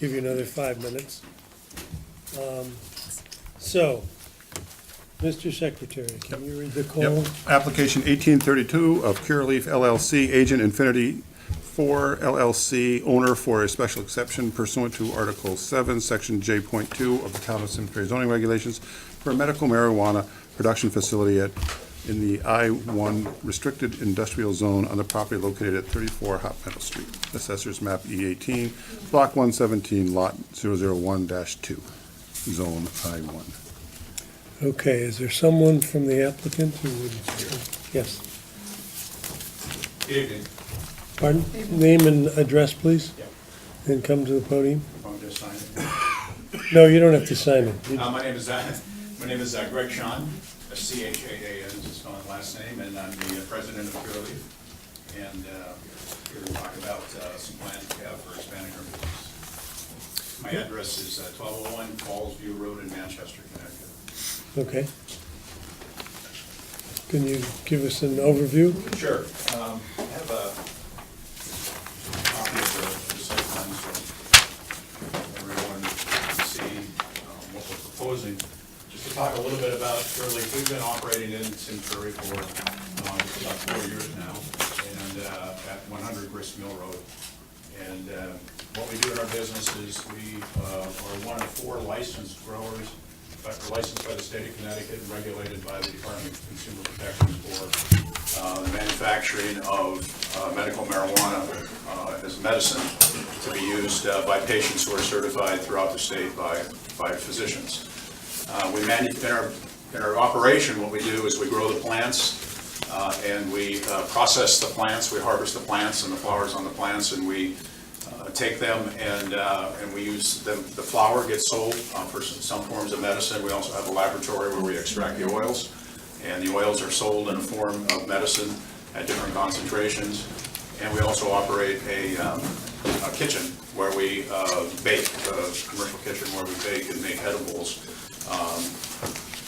Give you another 5 minutes. So, Mr. Secretary, can you read the call? Yep. Application 1832 of Curaleaf LLC, Agent Infinity 4 LLC, owner for a special exception pursuant to Article 7, Section J.2 of the Town of Simsbury zoning regulations for a medical marijuana production facility in the I-1 Restricted Industrial Zone on the property located at 34 Hot Meadow Street. Assessors Map E18, Block 117, Lot 001-2, Zone I-1. Okay, is there someone from the applicant who would, yes, Good evening. pardon? Name and address, please, Yep. and come to the podium. I'm just signing. No, you don't have to sign it. You- My name is Greg Sean, C-H-A-A-N is his spelling last name, and I'm the president of Curaleaf. And here to talk about some plans we have for expanding our business. My address is 1201 Falls View Road in Manchester, Connecticut. Okay. Can you give us an overview? Sure. I have a copy of the site plan so everyone can see what we're proposing. Just to talk a little bit about Curaleaf, we've been operating in Simsbury for about 4 years now, and at 100 Grist Mill Road. And what we do in our business is we are one of 4 licensed growers, licensed by the state of Connecticut and regulated by the Department of Consumer Protection for the manufacturing of medical marijuana as medicine to be used by patients who are certified throughout the state by physicians. In our operation, what we do is we grow the plants and we process the plants. We harvest the plants and the flowers on the plants, and we take them and we use them. The flower gets sold for some forms of medicine. We also have a laboratory where we extract the oils, and the oils are sold in a form of medicine at different concentrations. And we also operate a kitchen where we bake, a commercial kitchen where we bake and make edibles.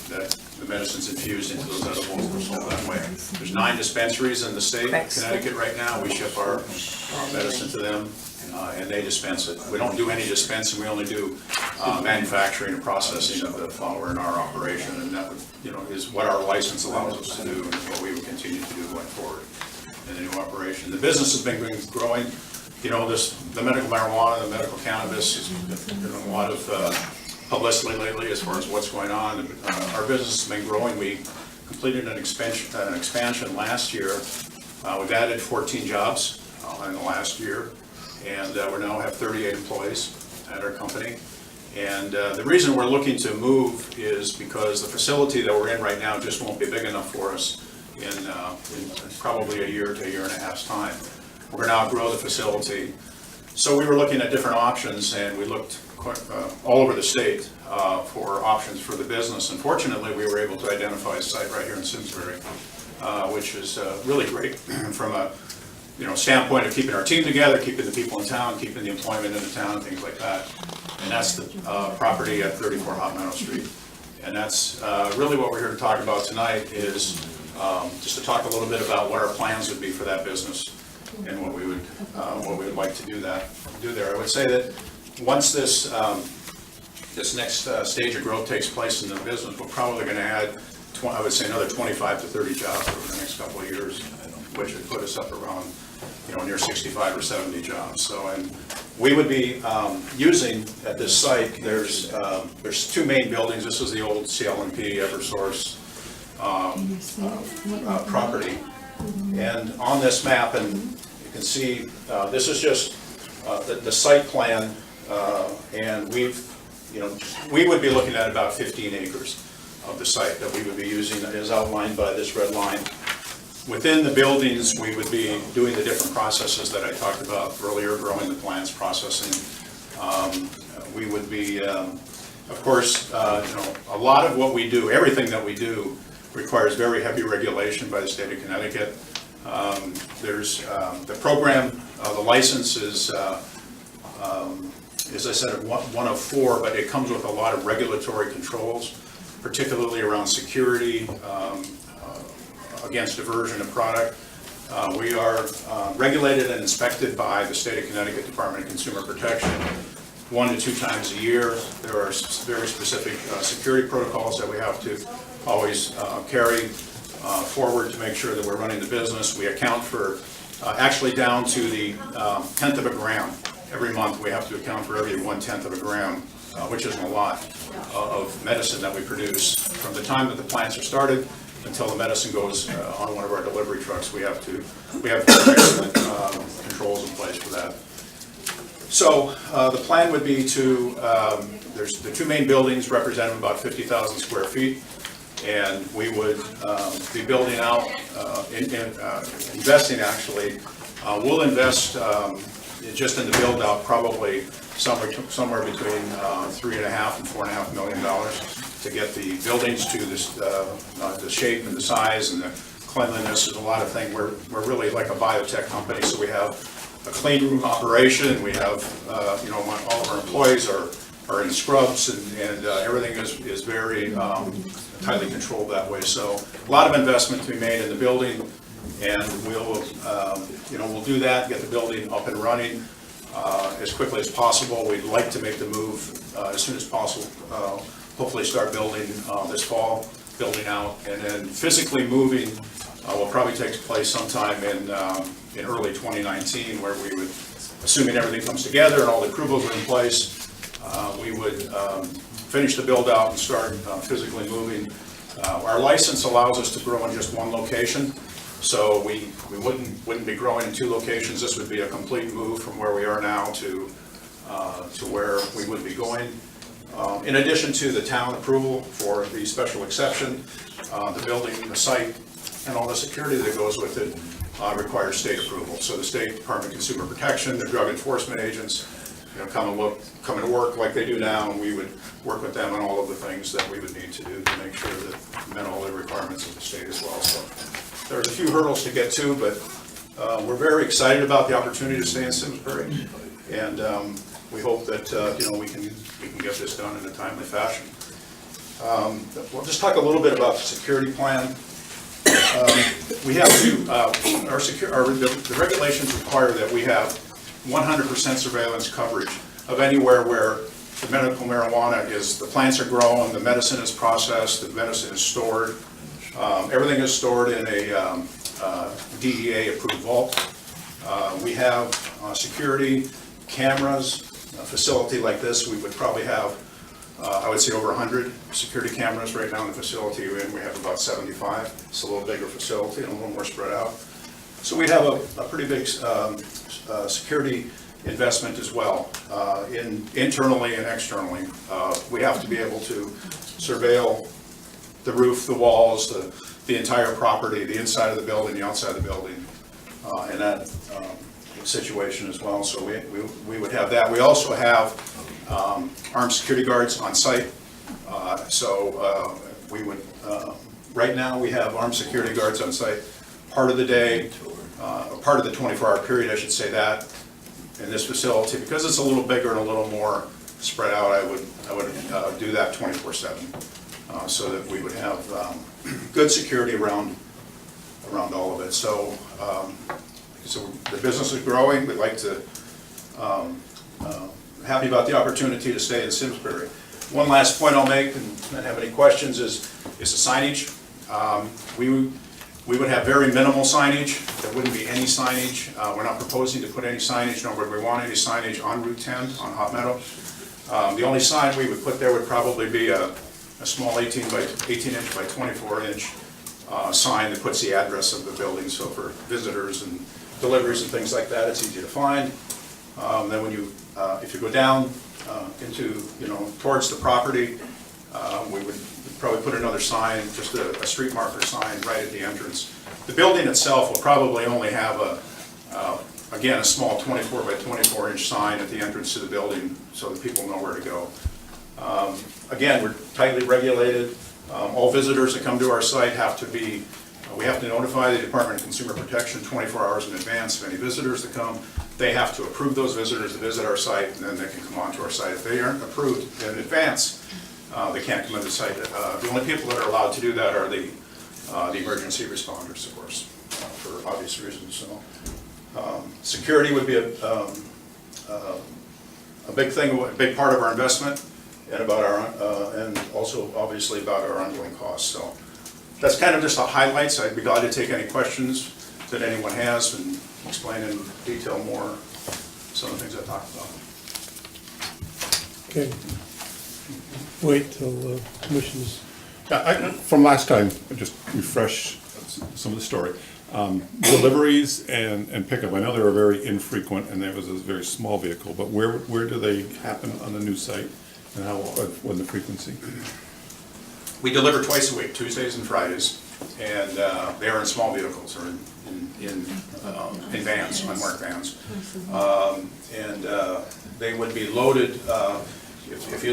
That the medicine's infused into those edibles and sold that way. There's 9 dispensaries in the state of Connecticut right now. We ship our medicine to them, and they dispense it. We don't do any dispensing. We only do manufacturing and processing of the flower in our operation, and that would, is what our license allows us to do, and what we would continue to do going forward in the new operation. The business has been growing. The medical marijuana, the medical cannabis, has been a lot of publicity lately as far as what's going on. Our business has been growing. We completed an expansion last year. We've added 14 jobs in the last year, and we now have 38 employees at our company. And the reason we're looking to move is because the facility that we're in right now just won't be big enough for us in probably a year to a year and a half's time. We're going to outgrow the facility. So we were looking at different options, and we looked all over the state for options for the business. And fortunately, we were able to identify a site right here in Simsbury, which is really great from a standpoint of keeping our team together, keeping the people in town, keeping the employment in the town, things like that. And that's the property at 34 Hot Meadow Street. And that's really what we're here to talk about tonight, is just to talk a little bit about what our plans would be for that business and what we would like to do there. I would say that once this next stage of growth takes place in the business, we're probably going to add, I would say, another 25 to 30 jobs over the next couple of years, which would put us up around, near 65 or 70 jobs. So, and we would be using at this site. There's 2 main buildings. This is the old CL&P EverSource property, and on this map, and you can see this is just the site plan, and we would be looking at about 15 acres of the site that we would be using as outlined by this red line. Within the buildings, we would be doing the different processes that I talked about earlier, growing the plants, processing. We would be, of course, a lot of what we do, everything that we do, requires very heavy regulation by the state of Connecticut. There's the program, the license is, as I said, one of 4, but it comes with a lot of regulatory controls, particularly around security, against diversion of product. We are regulated and inspected by the state of Connecticut Department of Consumer Protection. 1 to 2 times a year. There are very specific security protocols that we have to always carry forward to make sure that we're running the business. We account for, actually down to the 1/10 of a gram. Every month, we have to account for every 1/10 of a gram, which isn't a lot, of medicine that we produce. From the time that the plants are started until the medicine goes on one of our delivery trucks, we have excellent controls in place for that. So the plan would be to, there's the 2 main buildings representing about 50,000 square feet, and we would be building out, investing actually. We'll invest just in the build out probably somewhere between $3.5 and $4.5 million to get the buildings to this, the shape and the size and the cleanliness. There's a lot of things. We're really like a biotech company, so we have a clean room operation. We have, all of our employees are in scrubs, and everything is very tightly controlled that way. So a lot of investment to be made in the building, and we'll do that, get the building up and running as quickly as possible. We'd like to make the move as soon as possible. Hopefully start building this fall, building out, and then physically moving will probably take place sometime in early 2019, where we would, assuming everything comes together and all the approvals are in place, we would finish the build out and start physically moving. Our license allows us to grow in just 1 location, so we wouldn't be growing in 2 locations. This would be a complete move from where we are now to where we would be going. In addition to the town approval for the special exception, the building, the site, and all the security that goes with it requires state approval. So the State Department of Consumer Protection, the drug enforcement agents, come and work like they do now, and we would work with them on all of the things that we would need to do to make sure that we met all the requirements of the state as well. So there's a few hurdles to get to, but we're very excited about the opportunity to stay in Simsbury, and we hope that we can get this done in a timely fashion. We'll just talk a little bit about the security plan. We have to, the regulations require that we have 100% surveillance coverage of anywhere where the medical marijuana is, the plants are grown, the medicine is processed, the medicine is stored. Everything is stored in a DEA approved vault. We have security cameras. A facility like this, we would probably have, I would say, over 100 security cameras right now in the facility, and we have about 75. It's a little bigger facility and a little more spread out. So we have a pretty big security investment as well, internally and externally. We have to be able to surveil the roof, the walls, the entire property, the inside of the building, the outside of the building, and that situation as well. So we would have that. We also have armed security guards on site. We would, right now we have armed security guards on site part of the day, part of the 24-hour period, I should say that, in this facility. Because it's a little bigger and a little more spread out, I would do that 24/7, so that we would have good security around all of it. So the business is growing. We'd like to, happy about the opportunity to stay in Simsbury. One last point I'll make, and not have any questions, is the signage. We would have very minimal signage. There wouldn't be any signage. We're not proposing to put any signage, nor would we want any signage on Route 10, on Hot Meadow. The only sign we would put there would probably be a small 18-inch by 24-inch sign that puts the address of the building. So for visitors and deliveries and things like that, it's easy to find. Then when you, if you go down into, towards the property, we would probably put another sign, just a street marker sign right at the entrance. The building itself will probably only have again, a small 24 by 24-inch sign at the entrance to the building so that people know where to go. Again, we're tightly regulated. All visitors that come to our site have to be, we have to notify the Department of Consumer Protection 24 hours in advance of any visitors that come. They have to approve those visitors to visit our site, and then they can come onto our site. If they aren't approved in advance, they can't come into the site. The only people that are allowed to do that are the emergency responders, of course, for obvious reasons. So, security would be a big thing, a big part of our investment, and about and also obviously about our ongoing costs. So that's kind of just the highlights. I'd be glad to take any questions that anyone has and explain in detail more some of the things I talked about. Okay. Wait till commission's, From last time, just refresh some of the story. Deliveries and pickup, I know they were very infrequent and that was a very small vehicle, but where do they happen on the new site? And how, when the frequency? We deliver twice a week, Tuesdays and Fridays, and they are in small vehicles or in vans, unmarked vans. They would be loaded, if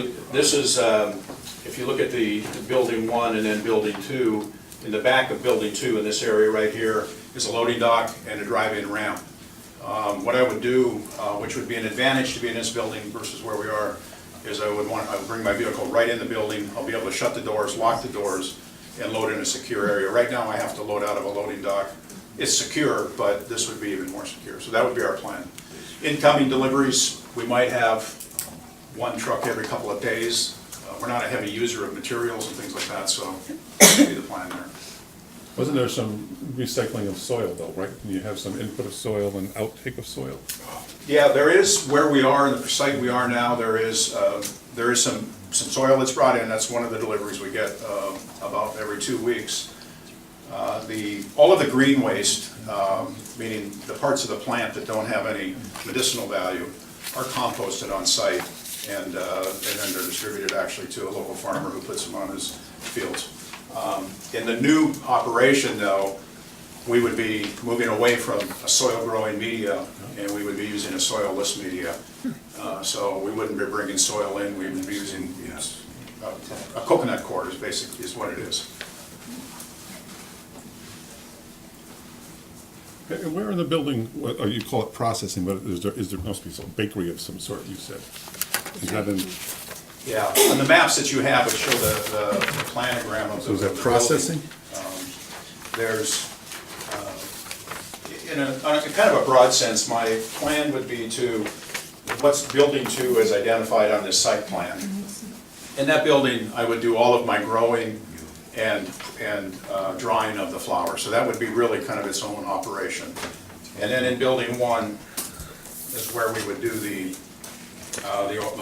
you look at the building 1 and then building 2, in the back of building 2 in this area right here is a loading dock and a drive-in ramp. What I would do, which would be an advantage to be in this building versus where we are, is I would bring my vehicle right in the building. I'll be able to shut the doors, lock the doors, and load in a secure area. Right now, I have to load out of a loading dock. It's secure, but this would be even more secure. So that would be our plan. Incoming deliveries, we might have one truck every couple of days. We're not a heavy user of materials and things like that, so that would be the plan there. Wasn't there some recycling of soil though, right? You have some input of soil and outtake of soil? Yeah, there is, where we are, in the site we are now, there is some soil that's brought in. That's one of the deliveries we get about every 2 weeks. All of the green waste, meaning the parts of the plant that don't have any medicinal value, are composted on site, and then they're distributed actually to a local farmer who puts them on his fields. In the new operation, though, we would be moving away from a soil-growing media, and we would be using a soil-less media. So we wouldn't be bringing soil in, we would be using a coconut cord is basically what it is. And where in the building, or you call it processing, but there must be some bakery of some sort, you said? Is that in? Yeah, on the maps that you have, which show the planogram of the So is that building, processing? There's, in a kind of a broad sense, my plan would be to, what's building 2 is identified on this site plan. In that building, I would do all of my growing and drying of the flower. So that would be really kind of its own operation. And then in building 1 is where we would do the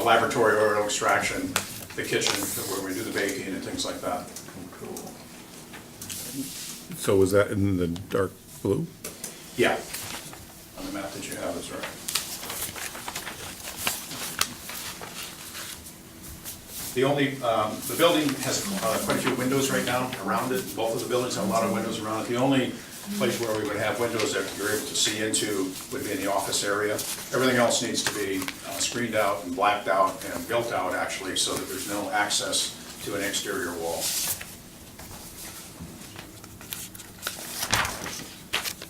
laboratory oil extraction, the kitchen, where we do the baking and things like that. So was that in the dark blue? Yeah, on the map that you have is right. The building has quite a few windows right now around it. Both of the buildings have a lot of windows around it. The only place where we would have windows that you're able to see into would be in the office area. Everything else needs to be screened out and blacked out and built out, actually, so that there's no access to an exterior wall.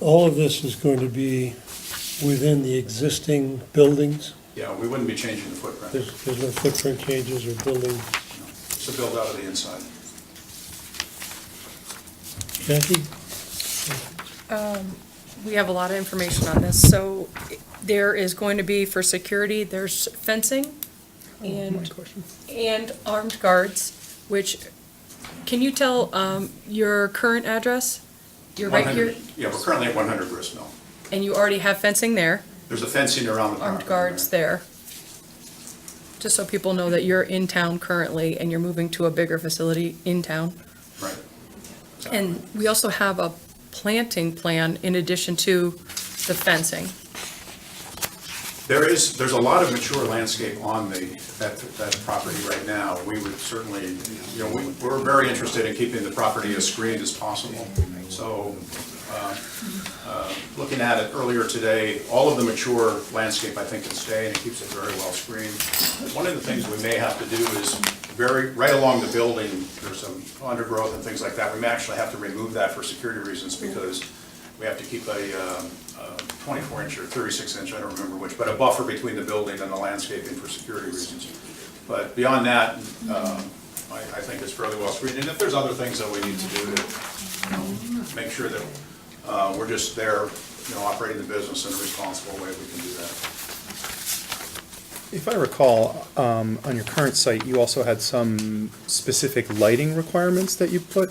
all of this is going to be within the existing buildings? Yeah, we wouldn't be changing the footprint. There's no footprint changes or building? It's a build out of the inside. Jackie? We have a lot of information on this, so there is going to be, for security, there's fencing and armed guards, which, can you tell your current address? You're right 100 here, Yeah, we're currently at 100 Grist Mill. and you already have fencing there, There's a fencing around the property. armed guards there. Just so people know that you're in town currently and you're moving to a bigger facility in town. Right. And we also have a planting plan in addition to the fencing. There's a lot of mature landscape on that property right now. We would certainly, we're very interested in keeping the property as screened as possible. So, looking at it earlier today, all of the mature landscape, I think, can stay, and it keeps it very well screened. One of the things we may have to do is right along the building, there's some undergrowth and things like that. We may actually have to remove that for security reasons, because we have to keep a 24-inch or 36-inch, I don't remember which, but a buffer between the building and the landscaping for security reasons. But beyond that, I think it's fairly well screened. And if there's other things that we need to do to make sure that we're just there, operating the business in a responsible way, we can do that. If I recall, on your current site, you also had some specific lighting requirements that you put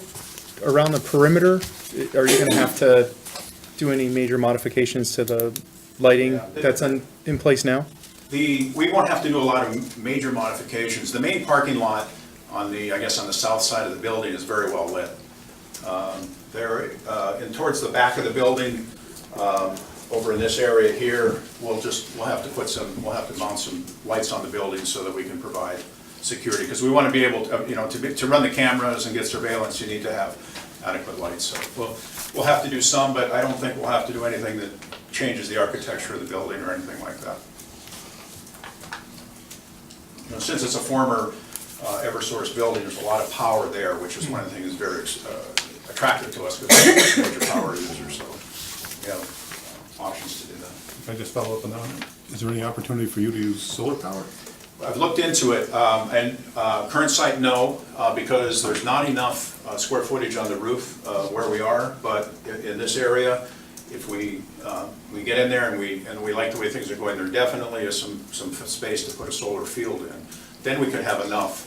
around the perimeter. Are you gonna have to do any major modifications to the lighting Yeah. that's in place now? We won't have to do a lot of major modifications. The main parking lot on the, I guess, on the south side of the building is very well lit. There, and towards the back of the building, over in this area here, we'll have to mount some lights on the building so that we can provide security. Because we want to be able to, to run the cameras and get surveillance, you need to have adequate lights. So we'll have to do some, but I don't think we'll have to do anything that changes the architecture of the building or anything like that. Since it's a former Eversource building, there's a lot of power there, which is one of the things that's very attractive to us because we're a major power user, so we have options to do that. If I just follow up on that one, is there any opportunity for you to use solar power? I've looked into it, and current site, no, because there's not enough square footage on the roof where we are, but in this area, if we get in there and we like the way things are going, there definitely is some space to put a solar field in. Then we could have enough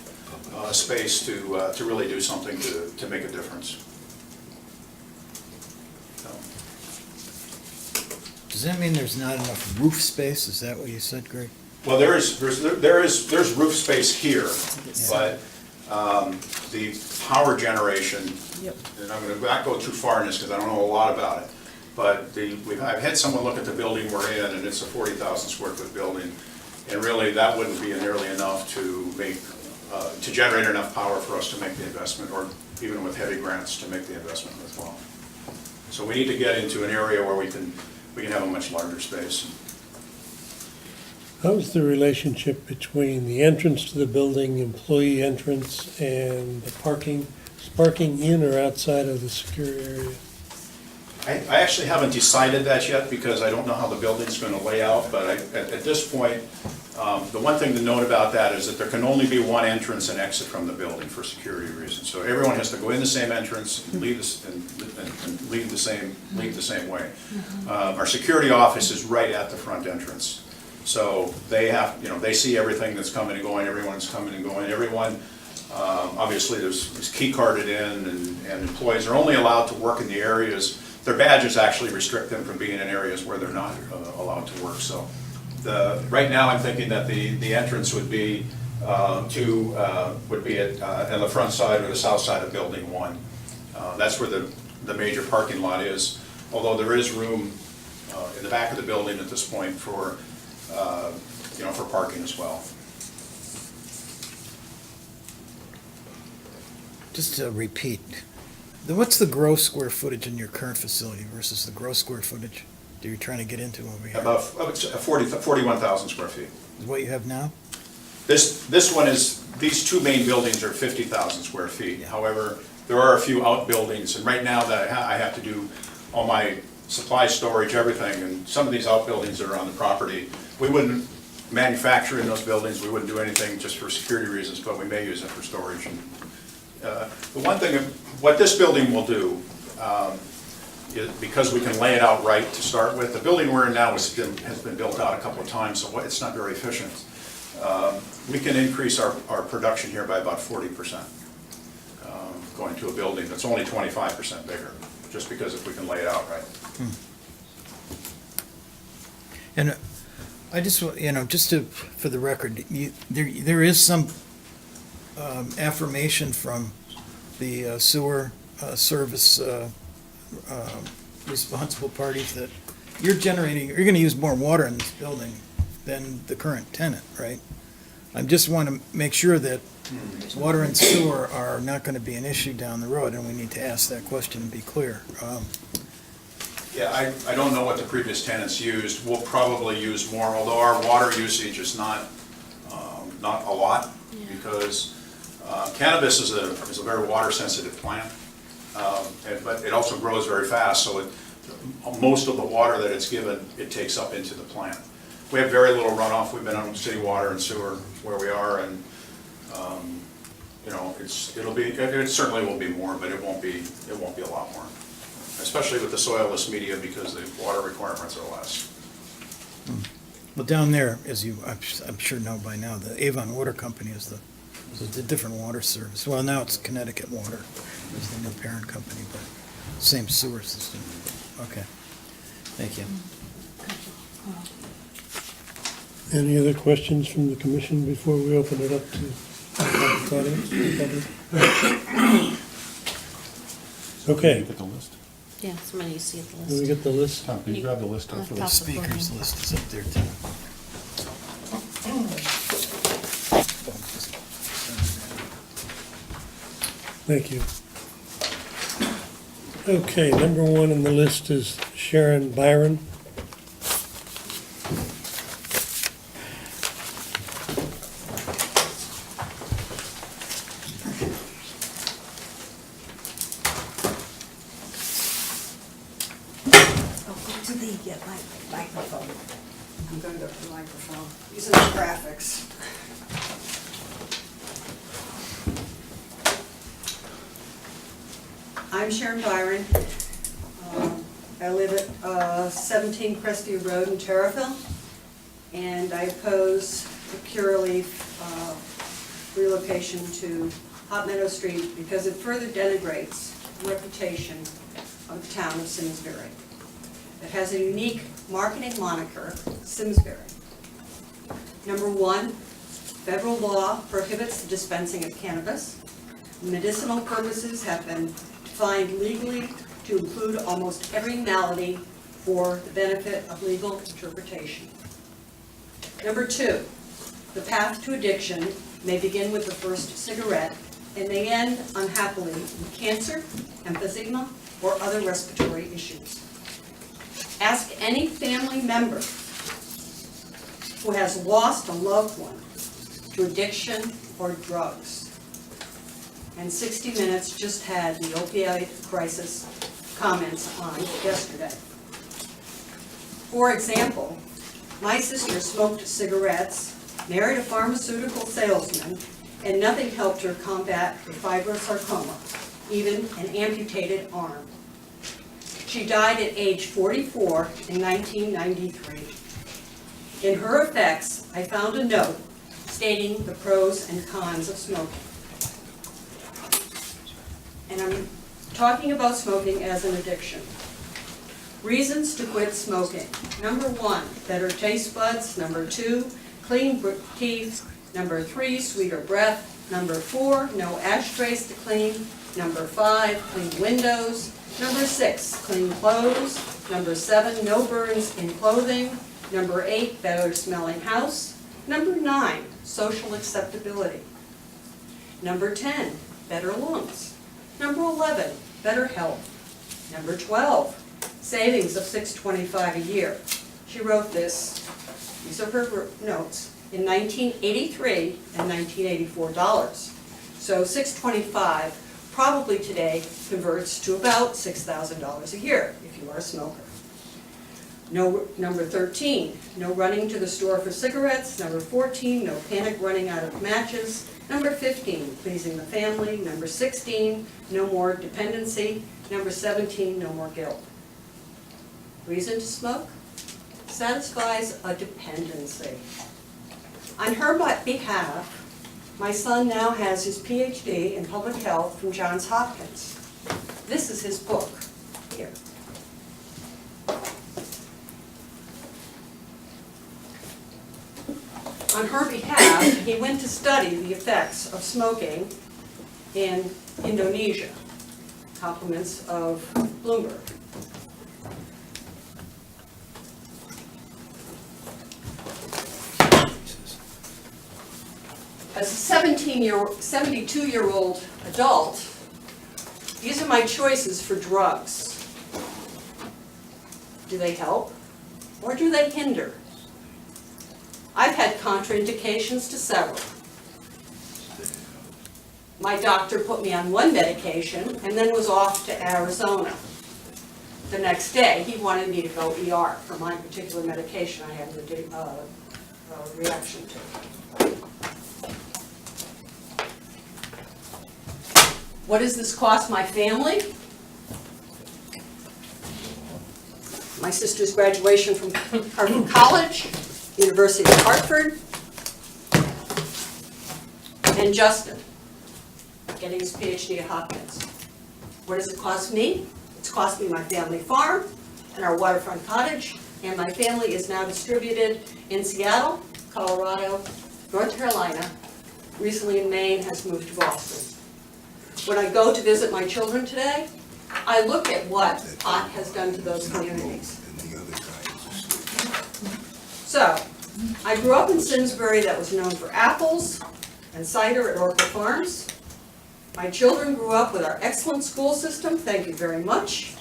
space to really do something to make a difference. So, Does that mean there's not enough roof space? Is that what you said, Greg? well, there's roof space here, but the power generation, Yep. and I'm going to not go too far in this because I don't know a lot about it, but I've had someone look at the building we're in, and it's a 40,000 square foot building, and really that wouldn't be nearly enough to make, to generate enough power for us to make the investment, or even with heavy grants to make the investment worthwhile. So we need to get into an area where we can have a much larger space. How's the relationship between the entrance to the building, employee entrance, and the parking? Is parking in or outside of the secure area? I actually haven't decided that yet because I don't know how the building's going to lay out, but at this point, the one thing to note about that is that there can only be one entrance and exit from the building for security reasons. So everyone has to go in the same entrance and leave the same way. Our security office is right at the front entrance. So they have, they see everything that's coming and going, everyone's coming and going, obviously there's key carded in, and employees are only allowed to work in the areas, their badges actually restrict them from being in areas where they're not allowed to work. So right now I'm thinking that the entrance would be at the front side or the south side of building 1. That's where the major parking lot is, although there is room in the back of the building at this point for parking as well. Just to repeat, what's the gross square footage in your current facility versus the gross square footage that you're trying to get into over here? About 41,000 square feet. Is what you have now? This one is, these two main buildings are 50,000 square feet. However, there are a few outbuildings, and right now that I have to do all my supply storage, everything, and some of these outbuildings that are on the property, we wouldn't manufacture in those buildings, we wouldn't do anything just for security reasons, but we may use it for storage. And the one thing, what this building will do, is because we can lay it out right to start with, the building we're in now has been built out a couple of times, so it's not very efficient. We can increase our production here by about 40%, going to a building that's only 25% bigger, just because if we can lay it out right. And I just, for the record, there is some affirmation from the sewer service responsible parties that you're going to use more water in this building than the current tenant, right? I just want to make sure that water and sewer are not going to be an issue down the road, and we need to ask that question and be clear. Yeah, I don't know what the previous tenants used. We'll probably use more, although our water usage is not a lot, because cannabis is a very water-sensitive plant, but it also grows very fast, so most of the water that it's given, it takes up into the plant. We have very little runoff. We've been on city water and sewer where we are, and it certainly will be more, but it won't be a lot more. Especially with the soilless media, because the water requirements are less. Well, down there, as you, I'm sure know by now, the Avon Water Company is a different water service. Well, now it's Connecticut Water is the new parent company, but same sewer system. Okay, thank you. Any other questions from the commission before we open it up to the public audience? Okay, Get the list. Yeah, somebody needs to get the can we list. get the list? Tom, can you grab the list On for top the of the Speakers podium. list is up there too. Thank you. Okay, number one on the list is Sharon Byron. Oh, go to the microphone. I'm going to go to the microphone, using the graphics. I'm Sharon Byron. I live at 17 Crestview Road in Terriffill, and I oppose the Curaleaf relocation to Hot Meadow Street because it further denigrates the reputation of the town of Simsbury. It has a unique marketing moniker, Simsbury. Number one, federal law prohibits the dispensing of cannabis. Medicinal purposes have been defined legally to include almost every malady for the benefit of legal interpretation. Number two, the path to addiction may begin with the first cigarette and may end unhappily with cancer, emphysema, or other respiratory issues. Ask any family member who has lost a loved one to addiction or drugs. And 60 Minutes just had the opioid crisis comments on yesterday. For example, my sister smoked cigarettes, married a pharmaceutical salesman, and nothing helped her combat a fibrosarcoma, even an amputated arm. She died at age 44 in 1993. In her effects, I found a note stating the pros and cons of smoking. And I'm talking about smoking as an addiction. Reasons to quit smoking. Number one, better taste buds. Number two, clean teeth. Number three, sweeter breath. Number four, no ashtrays to clean. Number five, clean windows. Number six, clean clothes. Number seven, no burns in clothing. Number eight, better smelling house. Number nine, social acceptability. Number 10, better lungs. Number 11, better health. Number 12, savings of $625 a year. She wrote this, these are her notes, in 1983 and 1984 dollars. So $625 probably today converts to about $6,000 a year if you are a smoker. No, number 13, no running to the store for cigarettes. Number 14, no panic running out of matches. Number 15, pleasing the family. Number 16, no more dependency. Number 17, no more guilt. Reason to smoke? Satisfies a dependency. On her behalf, my son now has his PhD in public health from Johns Hopkins. This is his book here. On her behalf, he went to study the effects of smoking in Indonesia. Compliments of Bloomberg. As a 72-year-old adult, these are my choices for drugs. Do they help or do they hinder? I've had contraindications to several. My doctor put me on one medication and then was off to Arizona. The next day, he wanted me to go ER for my particular medication I had a reaction to. What does this cost my family? My sister's graduation from Harvard College University of Hartford, and Justin, getting his PhD at Hopkins. What does it cost me? It's cost me my family farm and our waterfront cottage, and my family is now distributed in Seattle, Colorado, North Carolina, recently in Maine, has moved to Boston. When I go to visit my children today, I look at what pot has done to those communities. So, I grew up in Simsbury that was known for apples and cider at Oracle Farms. My children grew up with our excellent school system, thank you very much.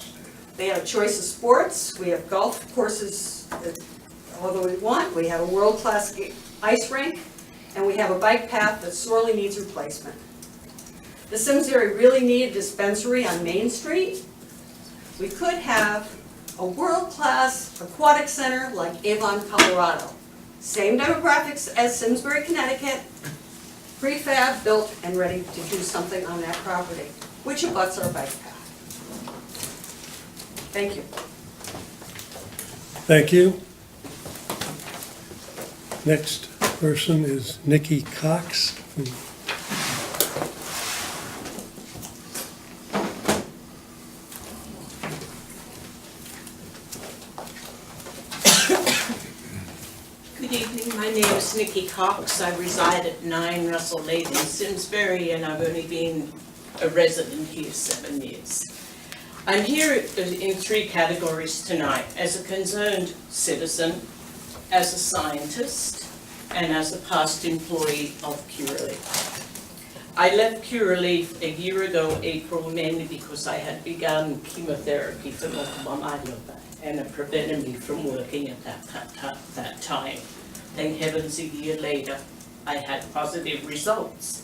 They had a choice of sports. We have golf courses although we want. We have a world-class ice rink, and we have a bike path that sorely needs replacement. The Simsbury really needed a dispensary on Main Street. We could have a world-class aquatic center like Avon, Colorado. Same demographics as Simsbury, Connecticut, prefab, built, and ready to do something on that property, which abuts our bike path. Thank you. Thank you. Next person is Nikki Cox. Good evening, my name is Nikki Cox. I reside at 9 Russell Lane in Simsbury, and I've only been a resident here 7 years. I'm here in 3 categories tonight: as a concerned citizen, as a scientist, and as a past employee of Curaleaf. I left Curaleaf a year ago, April, mainly because I had begun chemotherapy for multiple myeloma, and it prevented me from working at that time. Thank heavens, a year later, I had positive results.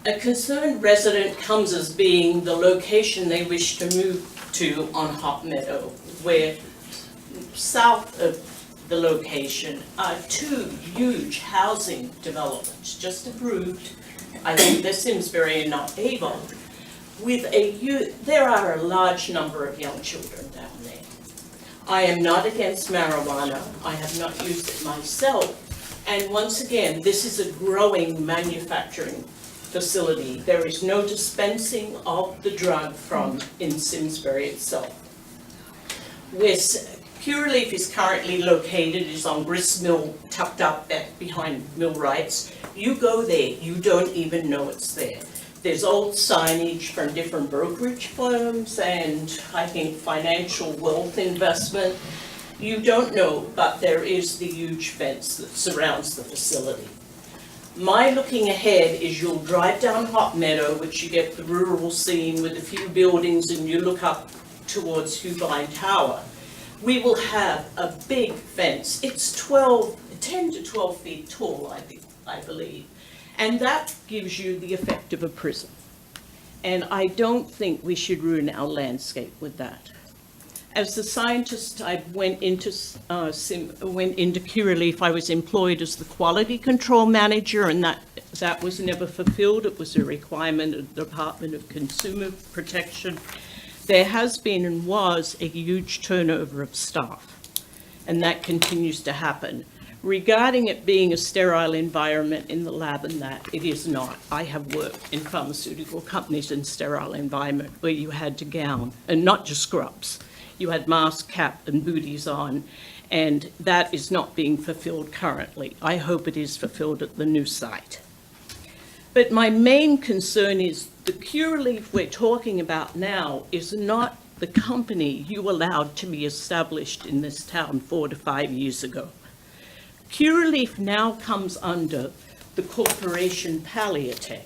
A concerned resident comes as being the location they wish to move to on Hot Meadow, where south of the location are 2 huge housing developments just approved. I think they're Simsbury and not Avon. There are a large number of young children down there. I am not against marijuana. I have not used it myself. And once again, this is a growing manufacturing facility. There is no dispensing of the drug in Simsbury itself. Curaleaf is currently located, is on Grist Mill, tucked up behind Millwrights. You go there, you don't even know it's there. There's old signage from different brokerage firms and I think financial wealth investment. You don't know, but there is the huge fence that surrounds the facility. My looking ahead is you'll drive down Hot Meadow, which you get the rural scene with a few buildings, and you look up towards Hubline Tower. We will have a big fence. It's 10 to 12 feet tall, I believe. And that gives you the effect of a prison. And I don't think we should ruin our landscape with that. As a scientist, I went into Curaleaf. I was employed as the quality control manager, and that was never fulfilled. It was a requirement of the Department of Consumer Protection. There has been and was a huge turnover of staff, and that continues to happen. Regarding it being a sterile environment in the lab and that, it is not. I have worked in pharmaceutical companies in sterile environment where you had to gown, and not just scrubs. You had mask, cap, and booties on, and that is not being fulfilled currently. I hope it is fulfilled at the new site. But my main concern is the Curaleaf we're talking about now is not the company you allowed to be established in this town 4 to 5 years ago. Curaleaf now comes under the corporation Palliatech,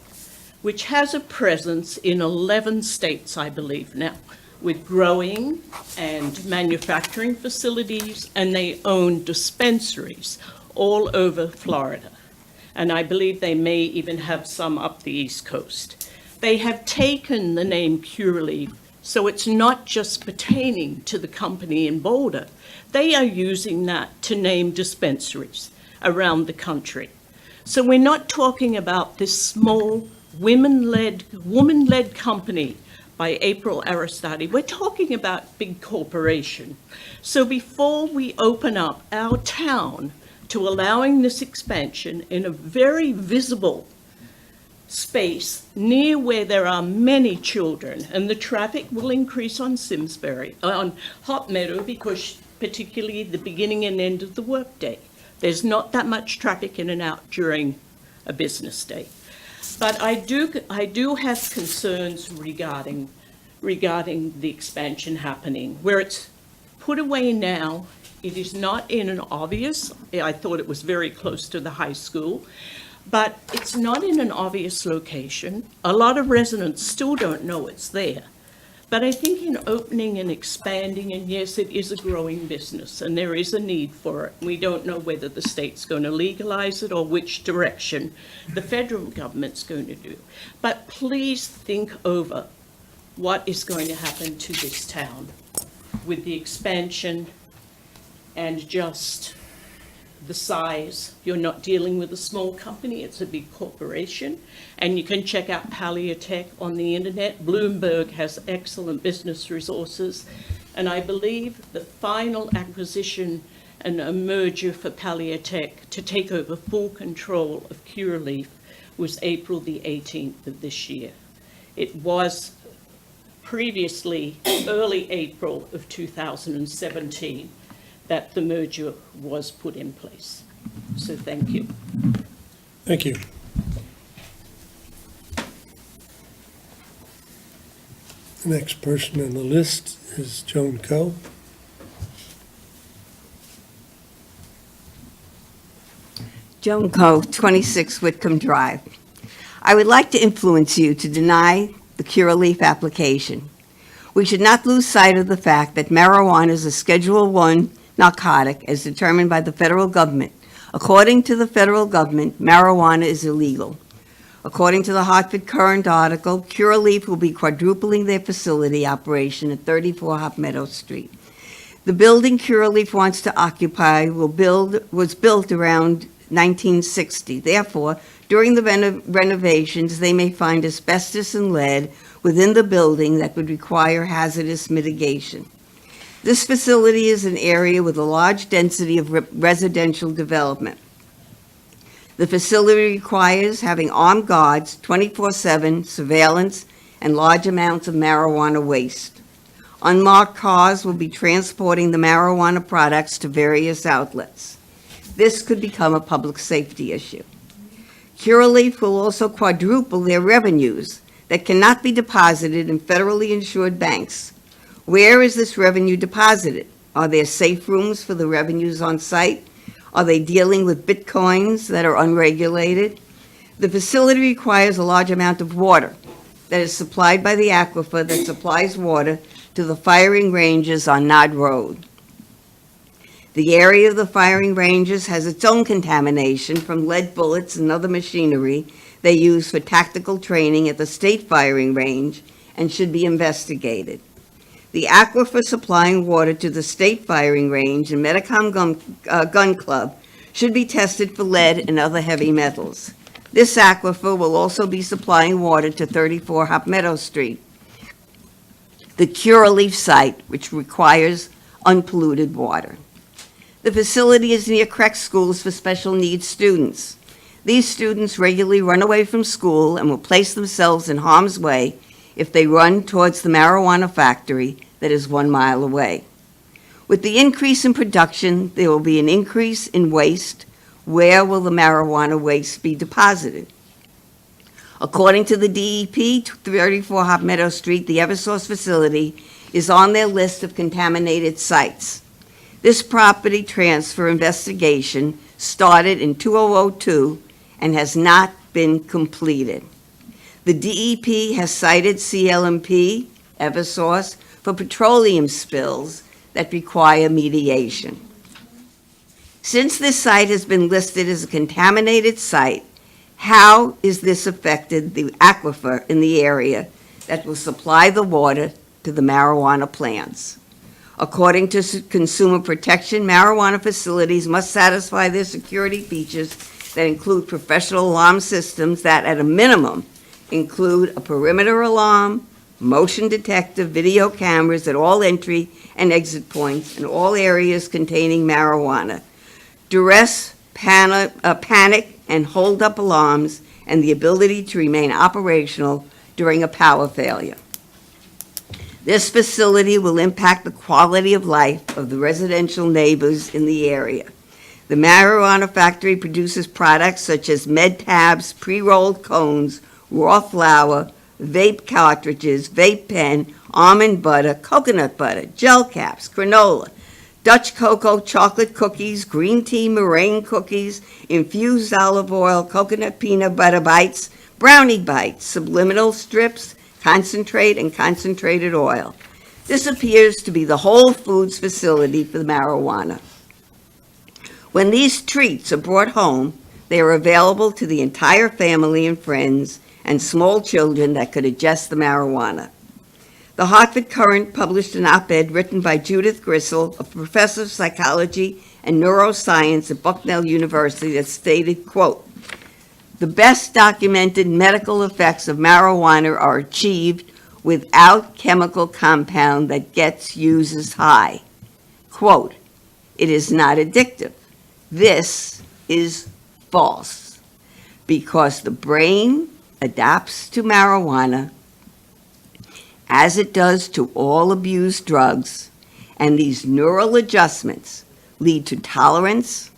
which has a presence in 11 states, I believe now, with growing and manufacturing facilities, and they own dispensaries all over Florida. And I believe they may even have some up the East Coast. They have taken the name Curaleaf, so it's not just pertaining to the company in Boulder. They are using that to name dispensaries around the country. So we're not talking about this small woman-led company by April Aristati. We're talking about big corporation. So before we open up our town to allowing this expansion in a very visible space near where there are many children, and the traffic will increase on Simsbury, on Hot Meadow, because particularly the beginning and end of the workday. There's not that much traffic in and out during a business day. But I do have concerns regarding the expansion happening. Where it's put away now, it is not in an obvious, I thought it was very close to the high school, but it's not in an obvious location. A lot of residents still don't know it's there. But I think in opening and expanding, and yes, it is a growing business, and there is a need for it. We don't know whether the state's going to legalize it or which direction the federal government's going to do. But please think over what is going to happen to this town with the expansion and just the size. You're not dealing with a small company, it's a big corporation. And you can check out Paliatech on the internet. Bloomberg has excellent business resources. And I believe the final acquisition and a merger for Paliatech to take over full control of Curaleaf was April the 18th of this year. It was previously early April of 2017 that the merger was put in place. So thank you. Thank you. The next person on the list is Joan Coe. Joan Coe, 26 Whitcomb Drive. I would like to influence you to deny the Curaleaf application. We should not lose sight of the fact that marijuana is a Schedule I narcotic as determined by the federal government. According to the federal government, marijuana is illegal. According to the Hartford Courant article, Curaleaf will be quadrupling their facility operation at 34 Hop Meadow Street. The building Curaleaf wants to occupy was built around 1960. Therefore, during the renovations, they may find asbestos and lead within the building that would require hazardous mitigation. This facility is an area with a large density of residential development. The facility requires having armed guards, 24/7 surveillance, and large amounts of marijuana waste. Unmarked cars will be transporting the marijuana products to various outlets. This could become a public safety issue. Curaleaf will also quadruple their revenues that cannot be deposited in federally insured banks. Where is this revenue deposited? Are there safe rooms for the revenues on site? Are they dealing with bitcoins that are unregulated? The facility requires a large amount of water that is supplied by the aquifer that supplies water to the firing ranges on Nod Road. The area of the firing ranges has its own contamination from lead bullets and other machinery they use for tactical training at the state firing range and should be investigated. The aquifer supplying water to the state firing range and Medicom Gun Club should be tested for lead and other heavy metals. This aquifer will also be supplying water to 34 Hop Meadow Street, the Curaleaf site, which requires unpolluted water. The facility is near Creek schools for special needs students. These students regularly run away from school and will place themselves in harm's way if they run towards the marijuana factory that is 1 mile away. With the increase in production, there will be an increase in waste. Where will the marijuana waste be deposited? According to the DEP, 34 Hop Meadow Street, the Eversource facility is on their list of contaminated sites. This property transfer investigation started in 2002 and has not been completed. The DEP has cited CLMP, Eversource, for petroleum spills that require mediation. Since this site has been listed as a contaminated site, how is this affected the aquifer in the area that will supply the water to the marijuana plants? According to Consumer Protection, marijuana facilities must satisfy their security features that include professional alarm systems that, at a minimum, include a perimeter alarm, motion detector video cameras at all entry and exit points in all areas containing marijuana, duress, panic, and hold-up alarms, and the ability to remain operational during a power failure. This facility will impact the quality of life of the residential neighbors in the area. The marijuana factory produces products such as med tabs, pre-rolled cones, raw flour, vape cartridges, vape pen, almond butter, coconut butter, gel caps, granola, Dutch cocoa, chocolate cookies, green tea meringue cookies, infused olive oil, coconut peanut butter bites, brownie bites, subliminal strips, concentrate, and concentrated oil. This appears to be the Whole Foods facility for the marijuana. When these treats are brought home, they are available to the entire family and friends and small children that could ingest the marijuana. The Hartford Courant published an op-ed written by Judith Grisel, a professor of psychology and neuroscience at Bucknell University, that stated, quote, "The best documented medical effects of marijuana are achieved without chemical compound that gets users high." Quote, "It is not addictive." This is false, because the brain adapts to marijuana as it does to all abused drugs, and these neural adjustments lead to tolerance,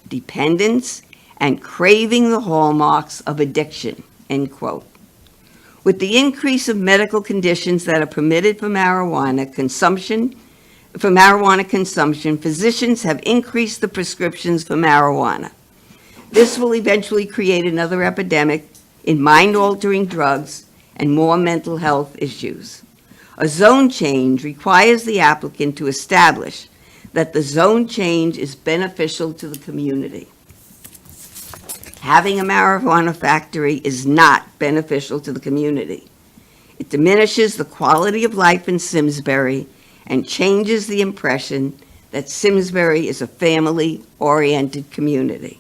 dependence, and craving, the hallmarks of addiction, end quote. With the increase of medical conditions that are permitted for marijuana consumption, physicians have increased the prescriptions for marijuana. This will eventually create another epidemic in mind-altering drugs and more mental health issues. A zone change requires the applicant to establish that the zone change is beneficial to the community. Having a marijuana factory is not beneficial to the community. It diminishes the quality of life in Simsbury and changes the impression that Simsbury is a family-oriented community.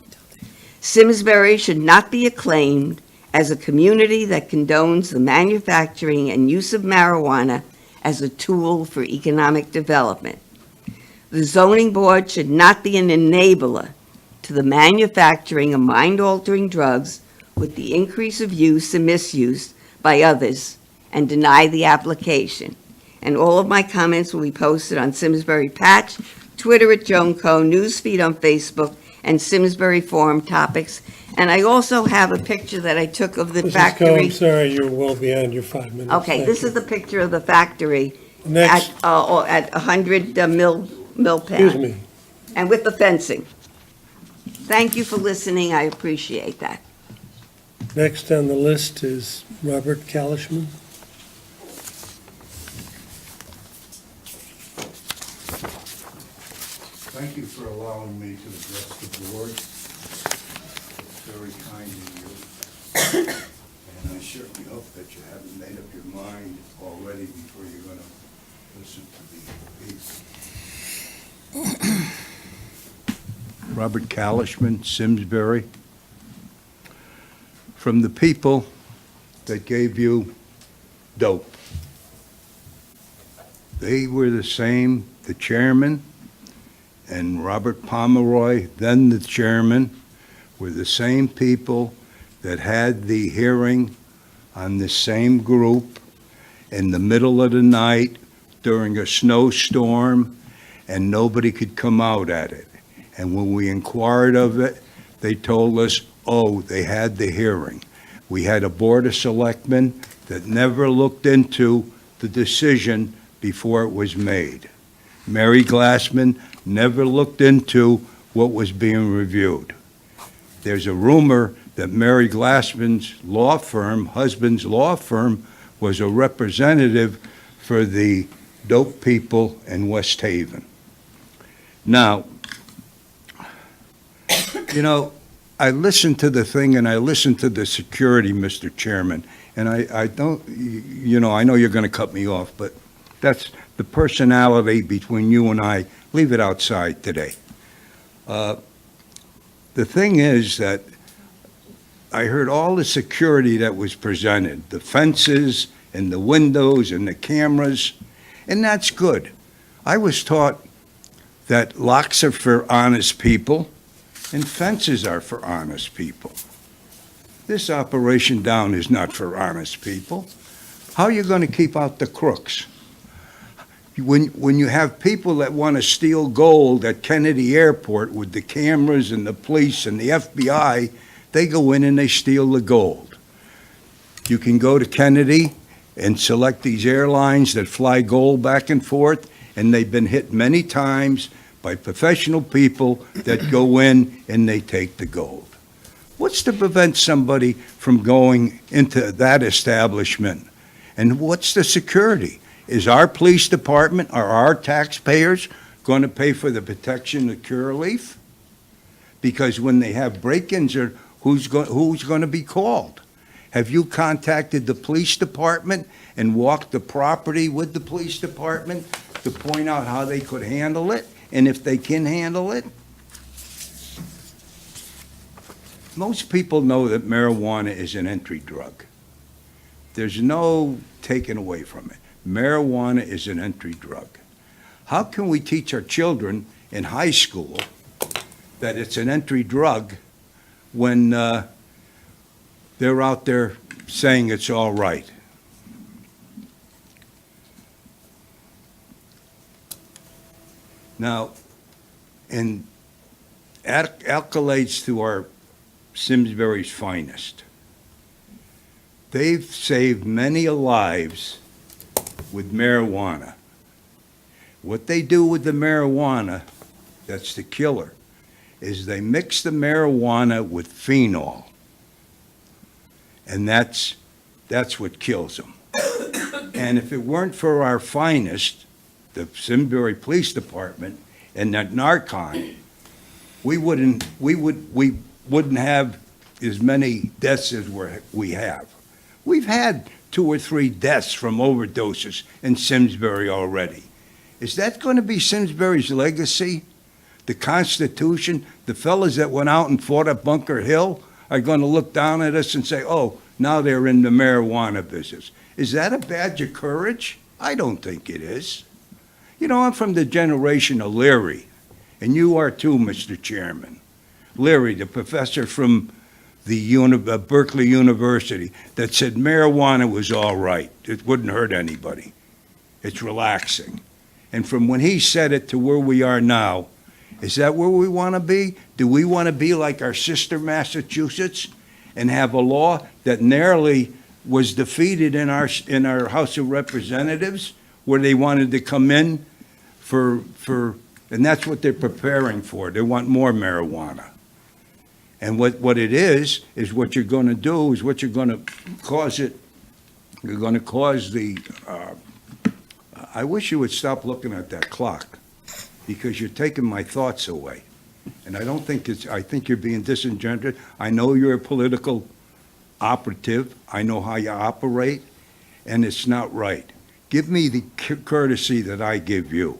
Simsbury should not be acclaimed as a community that condones the manufacturing and use of marijuana as a tool for economic development. The zoning board should not be an enabler to the manufacturing of mind-altering drugs with the increase of use and misuse by others and deny the application. And all of my comments will be posted on Simsbury Patch, Twitter at Joan Co, newsfeed on Facebook, and Simsbury Forum Topics. And I also have a picture that I took of the Mrs. Coe, factory. I'm sorry, you're well beyond your 5 minutes. Okay, Thank this you. is the picture of the factory Next, at 100 Mill Pond. excuse me. And with the fencing. Thank you for listening, I appreciate that. Next on the list is Robert Kalishman. Thank you for allowing me to address the board. It's very kind of you. And I certainly hope that you haven't made up your mind already before you're going to listen to the people. Robert Kalishman, Simsbury. From the people that gave you dope. They were the same, the chairman and Robert Pomeroy, then the chairman, were the same people that had the hearing on the same group in the middle of the night during a snowstorm, and nobody could come out at it. And when we inquired of it, they told us, oh, they had the hearing. We had a board of selectmen that never looked into the decision before it was made. Mary Glassman never looked into what was being reviewed. There's a rumor that Mary Glassman's law firm, husband's law firm, was a representative for the dope people in West Haven. Now, you know, I listened to the thing and I listened to the security, Mr. Chairman, and I don't, you know, I know you're going to cut me off, but that's the personality between you and I. Leave it outside today. The thing is that I heard all the security that was presented, the fences and the windows and the cameras, and that's good. I was taught that locks are for honest people and fences are for honest people. This operation down is not for honest people. How are you going to keep out the crooks? When you have people that want to steal gold at Kennedy Airport with the cameras and the police and the FBI, they go in and they steal the gold. You can go to Kennedy and select these airlines that fly gold back and forth, and they've been hit many times by professional people that go in and they take the gold. What's to prevent somebody from going into that establishment? And what's the security? Is our police department, are our taxpayers going to pay for the protection of Curaleaf? Because when they have break-ins, who's going to be called? Have you contacted the police department and walked the property with the police department to point out how they could handle it, and if they can handle it? Most people know that marijuana is an entry drug. There's no taking away from it. Marijuana is an entry drug. How can we teach our children in high school that it's an entry drug when they're out there saying it's all right? Now, in accolades to our Simsbury's finest, they've saved many lives with marijuana. What they do with the marijuana, that's the killer, is they mix the marijuana with phenol. And that's what kills them. And if it weren't for our finest, the Simsbury Police Department and that Narcon, we wouldn't have as many deaths as we have. We've had 2 or 3 deaths from overdoses in Simsbury already. Is that going to be Simsbury's legacy? The Constitution, the fellas that went out and fought at Bunker Hill are going to look down at us and say, oh, now they're in the marijuana business. Is that a badge of courage? I don't think it is. You know, I'm from the generation of Leary, and you are too, Mr. Chairman. Leary, the professor from the Berkeley University, that said marijuana was all right. It wouldn't hurt anybody. It's relaxing. And from when he said it to where we are now, is that where we want to be? Do we want to be like our sister Massachusetts and have a law that narrowly was defeated in our House of Representatives, where they wanted to come in and that's what they're preparing for. They want more marijuana. And what it is what you're going to do is what you're going to cause it. You're going to cause the, I wish you would stop looking at that clock, because you're taking my thoughts away. And I don't think I think you're being disingenuous. I know you're a political operative. I know how you operate, and it's not right. Give me the courtesy that I give you.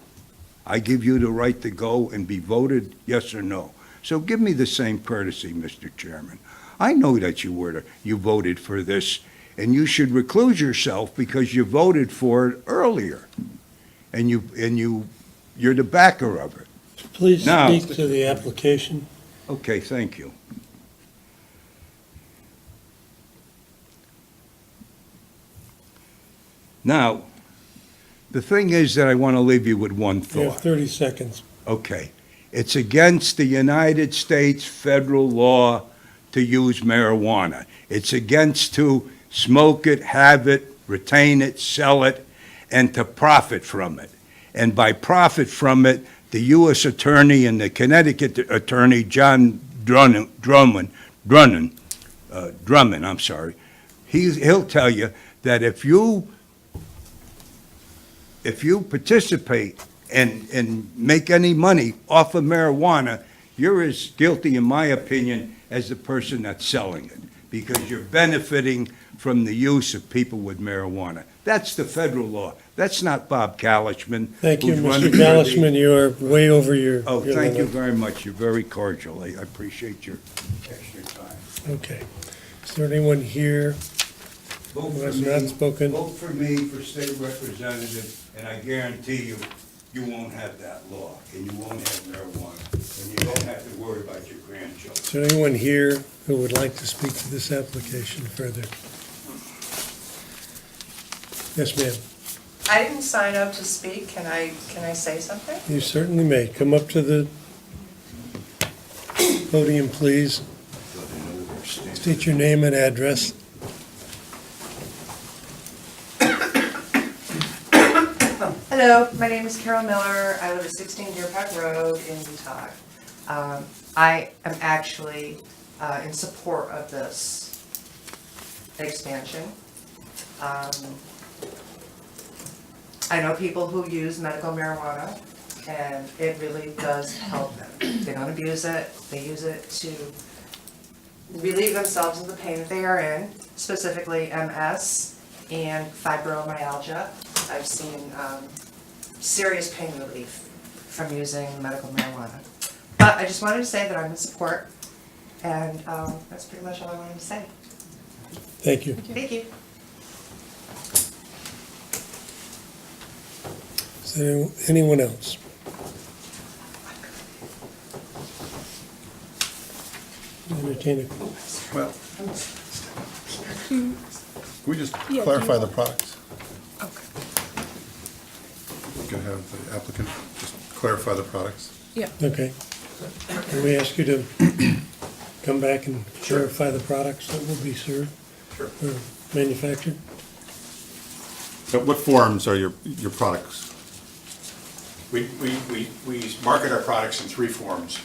I give you the right to go and be voted yes or no. So give me the same courtesy, Mr. Chairman. I know that you voted for this, and you should recluse yourself because you voted for it earlier, and you're the backer of it. Please Now- speak to the application. Okay, thank you. Now, the thing is that I want to leave you with one You have thought. 30 seconds. Okay. It's against the United States federal law to use marijuana. It's against to smoke it, have it, retain it, sell it, and to profit from it. And by profit from it, the U.S. Attorney and the Connecticut Attorney, John Drummond, he'll tell you that if you participate and make any money off of marijuana, you're as guilty, in my opinion, as the person that's selling it, because you're benefiting from the use of people with marijuana. That's the federal law. That's not Bob Kalishman. Thank you, who's Mr. running for the- Kalishman. You are way over your. Oh, your thank you limit. very much. You're very cordial. I appreciate your extra time. Okay. Is there anyone here vote Who for has me. not spoken? Vote for me for state representative, and I guarantee you, you won't have that law, and you won't have marijuana, and you don't have to worry about your grandchildren. Is there anyone here who would like to speak to this application further? Yes, ma'am. I didn't sign up to speak. Can I say something? You certainly may. Come up to the podium, please. State your name and address. Hello, my name is Carol Miller. I live at 16 Deer Park Road in Utah. I am actually in support of this expansion. I know people who use medical marijuana, and it really does help them. They don't abuse it. They use it to relieve themselves of the pain that they are in, specifically MS and fibromyalgia. I've seen serious pain relief from using medical marijuana. But I just wanted to say that I'm in support, and that's pretty much all I wanted to say. Thank you. Thank you. Is there anyone else? Entertain a, Well, can we just clarify the products? Okay. We can have the applicant just clarify the products. okay. Can we ask you to come back and clarify the products that will be served Sure. or manufactured? But what forms are your products? We market our products in three forms.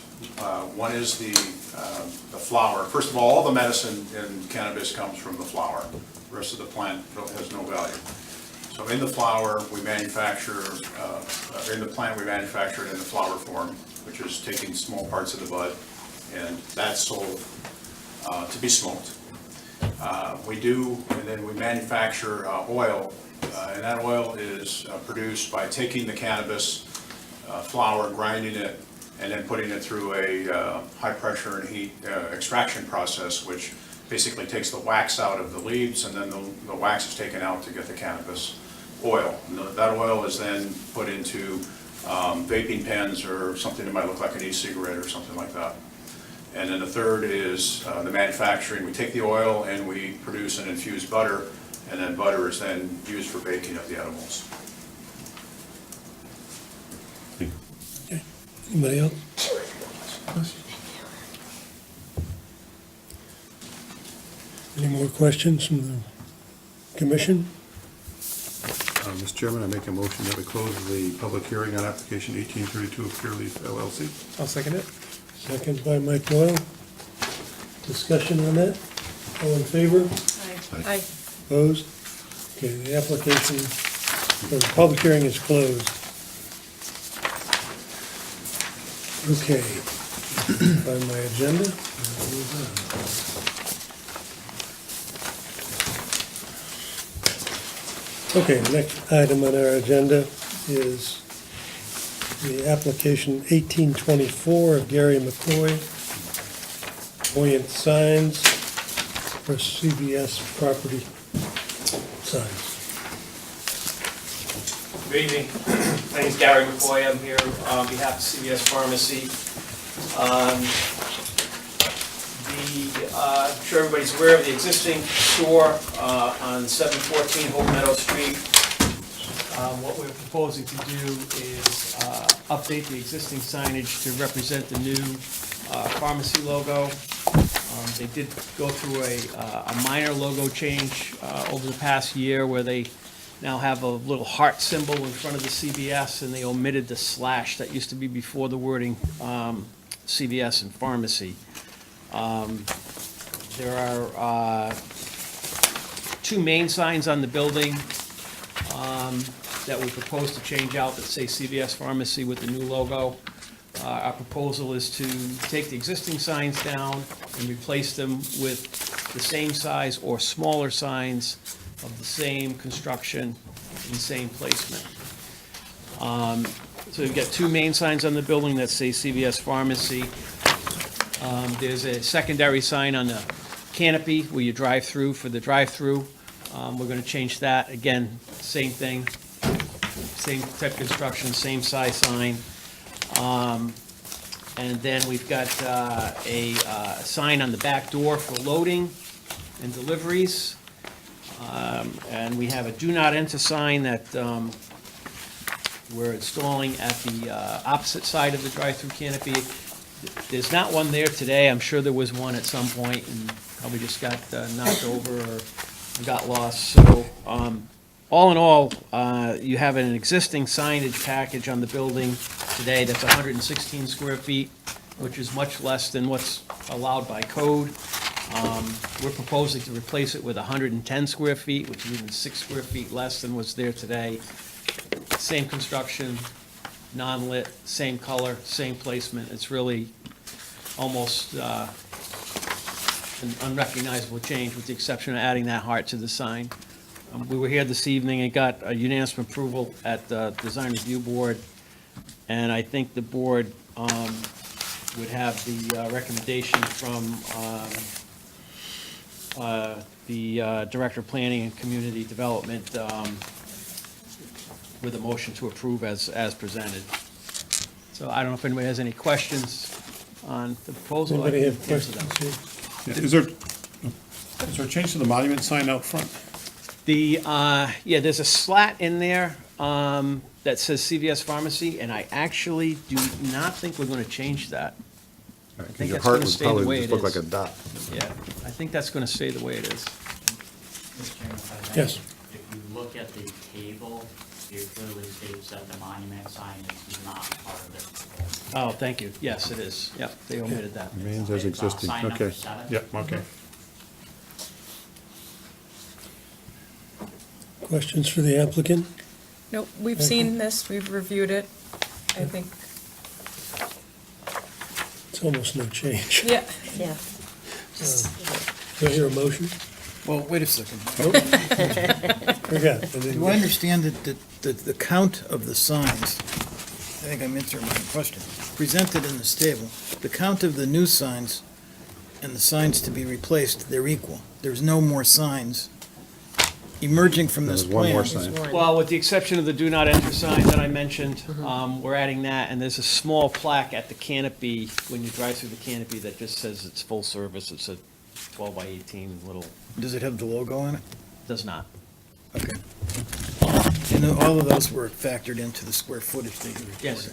One is the flower. First of all the medicine in cannabis comes from the flower. The rest of the plant has no value. So in the flower, we manufacture, in the plant, we manufacture it in the flower form, which is taking small parts of the bud, and that's sold to be smoked. And then we manufacture oil, and that oil is produced by taking the cannabis flower, grinding it, and then putting it through a high pressure and heat extraction process, which basically takes the wax out of the leaves, and then the wax is taken out to get the cannabis oil. And that oil is then put into vaping pens or something that might look like an e-cigarette or something like that. And then the third is the manufacturing. We take the oil and we produce an infused butter, and then butter is then used for baking of the edibles. Anybody else? Any more questions from the commission? Mr. Chairman, I make a motion that we close the public hearing on application 1832 of Pure Leaf LLC. I'll second it. Second by Mike Doyle. Discussion on that? All in favor? Aye. Opposed? Okay, the application, or the public hearing is closed. Okay, find my agenda. Okay, the next item on our agenda is the application 1824 of Gary McCoy, Buoyant Signs for CVS property signs. Good evening. My name is Gary McCoy. I'm here on behalf of CVS Pharmacy. I'm sure everybody's aware of the existing store on 714 Hope Meadow Street. What we're proposing to do is update the existing signage to represent the new pharmacy logo. They did go through a minor logo change over the past year where they now have a little heart symbol in front of the CVS, and they omitted the slash that used to be before the wording CVS and pharmacy. There are two main signs on the building that we propose to change out that say CVS Pharmacy with the new logo. Our proposal is to take the existing signs down and replace them with the same size or smaller signs of the same construction and same placement. So we've got two main signs on the building that say CVS Pharmacy. There's a secondary sign on the canopy where you drive through for the drive-through We're gonna change that, again, same thing, same type of construction, same size sign. And then we've got a sign on the back door for loading and deliveries. And we have a do not enter sign that we're installing at the opposite side of the drive-through canopy. There's not one there today. I'm sure there was one at some point and probably just got knocked over or got lost. So, all in all, you have an existing signage package on the building today that's 116 square feet, which is much less than what's allowed by code. We're proposing to replace it with 110 square feet, which is even 6 square feet less than what's there today. Same construction, non-lit, same color, same placement. It's really almost an unrecognizable change, with the exception of adding that heart to the sign. We were here this evening and got a unanimous approval at the Design Review Board, and I think the board would have the recommendation from the Director of Planning and Community Development with a motion to approve as presented. So I don't know if anybody has any questions on the proposal. I Anybody can have answer them. questions here? Yeah, is there a change to the monument sign out front? Yeah, there's a slat in there that says CVS Pharmacy, and I actually do not think we're gonna change that. I think Your that's heart gonna would stay the probably way just it look like is. a dot. Yeah, I think that's gonna stay the way it is. Mr. Chairman, if I may, Yes. if you look at the table, it clearly states that the monument sign is not part of it. Oh, thank you. Yes, it is. Yep, they omitted that. Remains as It's, existing, sign number okay. 7. Yep, okay. Questions for the applicant? Nope, we've seen this, we've reviewed it. I think, It's almost no change. yeah. Yeah. Do I hear a motion? Well, wait a second. Forgot. I didn't- Do I understand that the count of the signs, I think I'm answering my question, presented in this table, the count of the new signs and the signs to be replaced, they're equal. There's no more signs emerging from this There's one more plan. sign. Well, with the exception of the do not enter sign that I mentioned, we're adding that, and there's a small plaque at the canopy, when you drive through the canopy, that just says it's full service. It's a 12 by 18 little, Does it have the logo on it? does not. Okay. And all of those were factored into the square footage that you reported? Yes.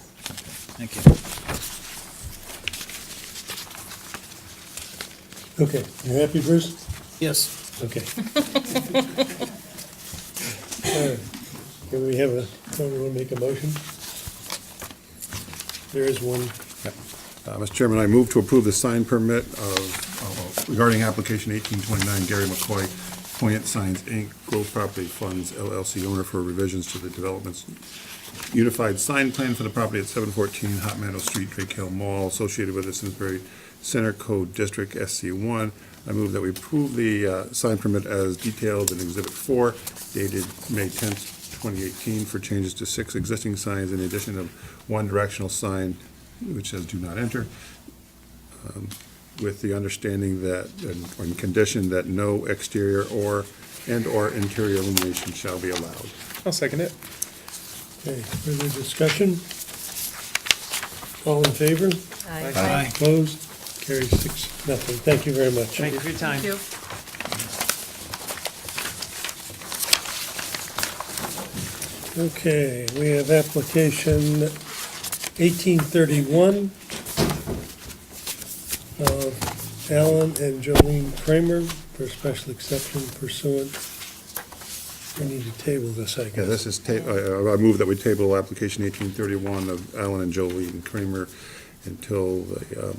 Thank you. Okay, you happy, Bruce? Yes. Okay. All right. Can we have want to make a motion? There is one. Mr. Chairman, I move to approve the sign permit regarding application 1829 Gary McCoy, Poignant Signs, Inc., Grove Property Funds, LLC owner, for revisions to the development's unified sign plan for the property at 714 Hot Meadow Street, Drake Hill Mall, associated with the Simsbury Center Code District SC1. I move that we approve the sign permit as detailed in Exhibit 4, dated May 10th, 2018, for changes to 6 existing signs in addition of one directional sign which says "Do Not Enter," with the understanding that, and condition that no exterior and/or interior illumination shall be allowed. I'll second it. Okay, further discussion? All in favor? Aye. Opposed? Carries 6-0. Thank you very much. Thank you for your time. Thank you. Okay, we have application 1831 of Alan and Jolene Kramer for special exception pursuant. We need to table this, I Yeah, guess. this is, I move that we table application 1831 of Allen and Jolene Kramer until the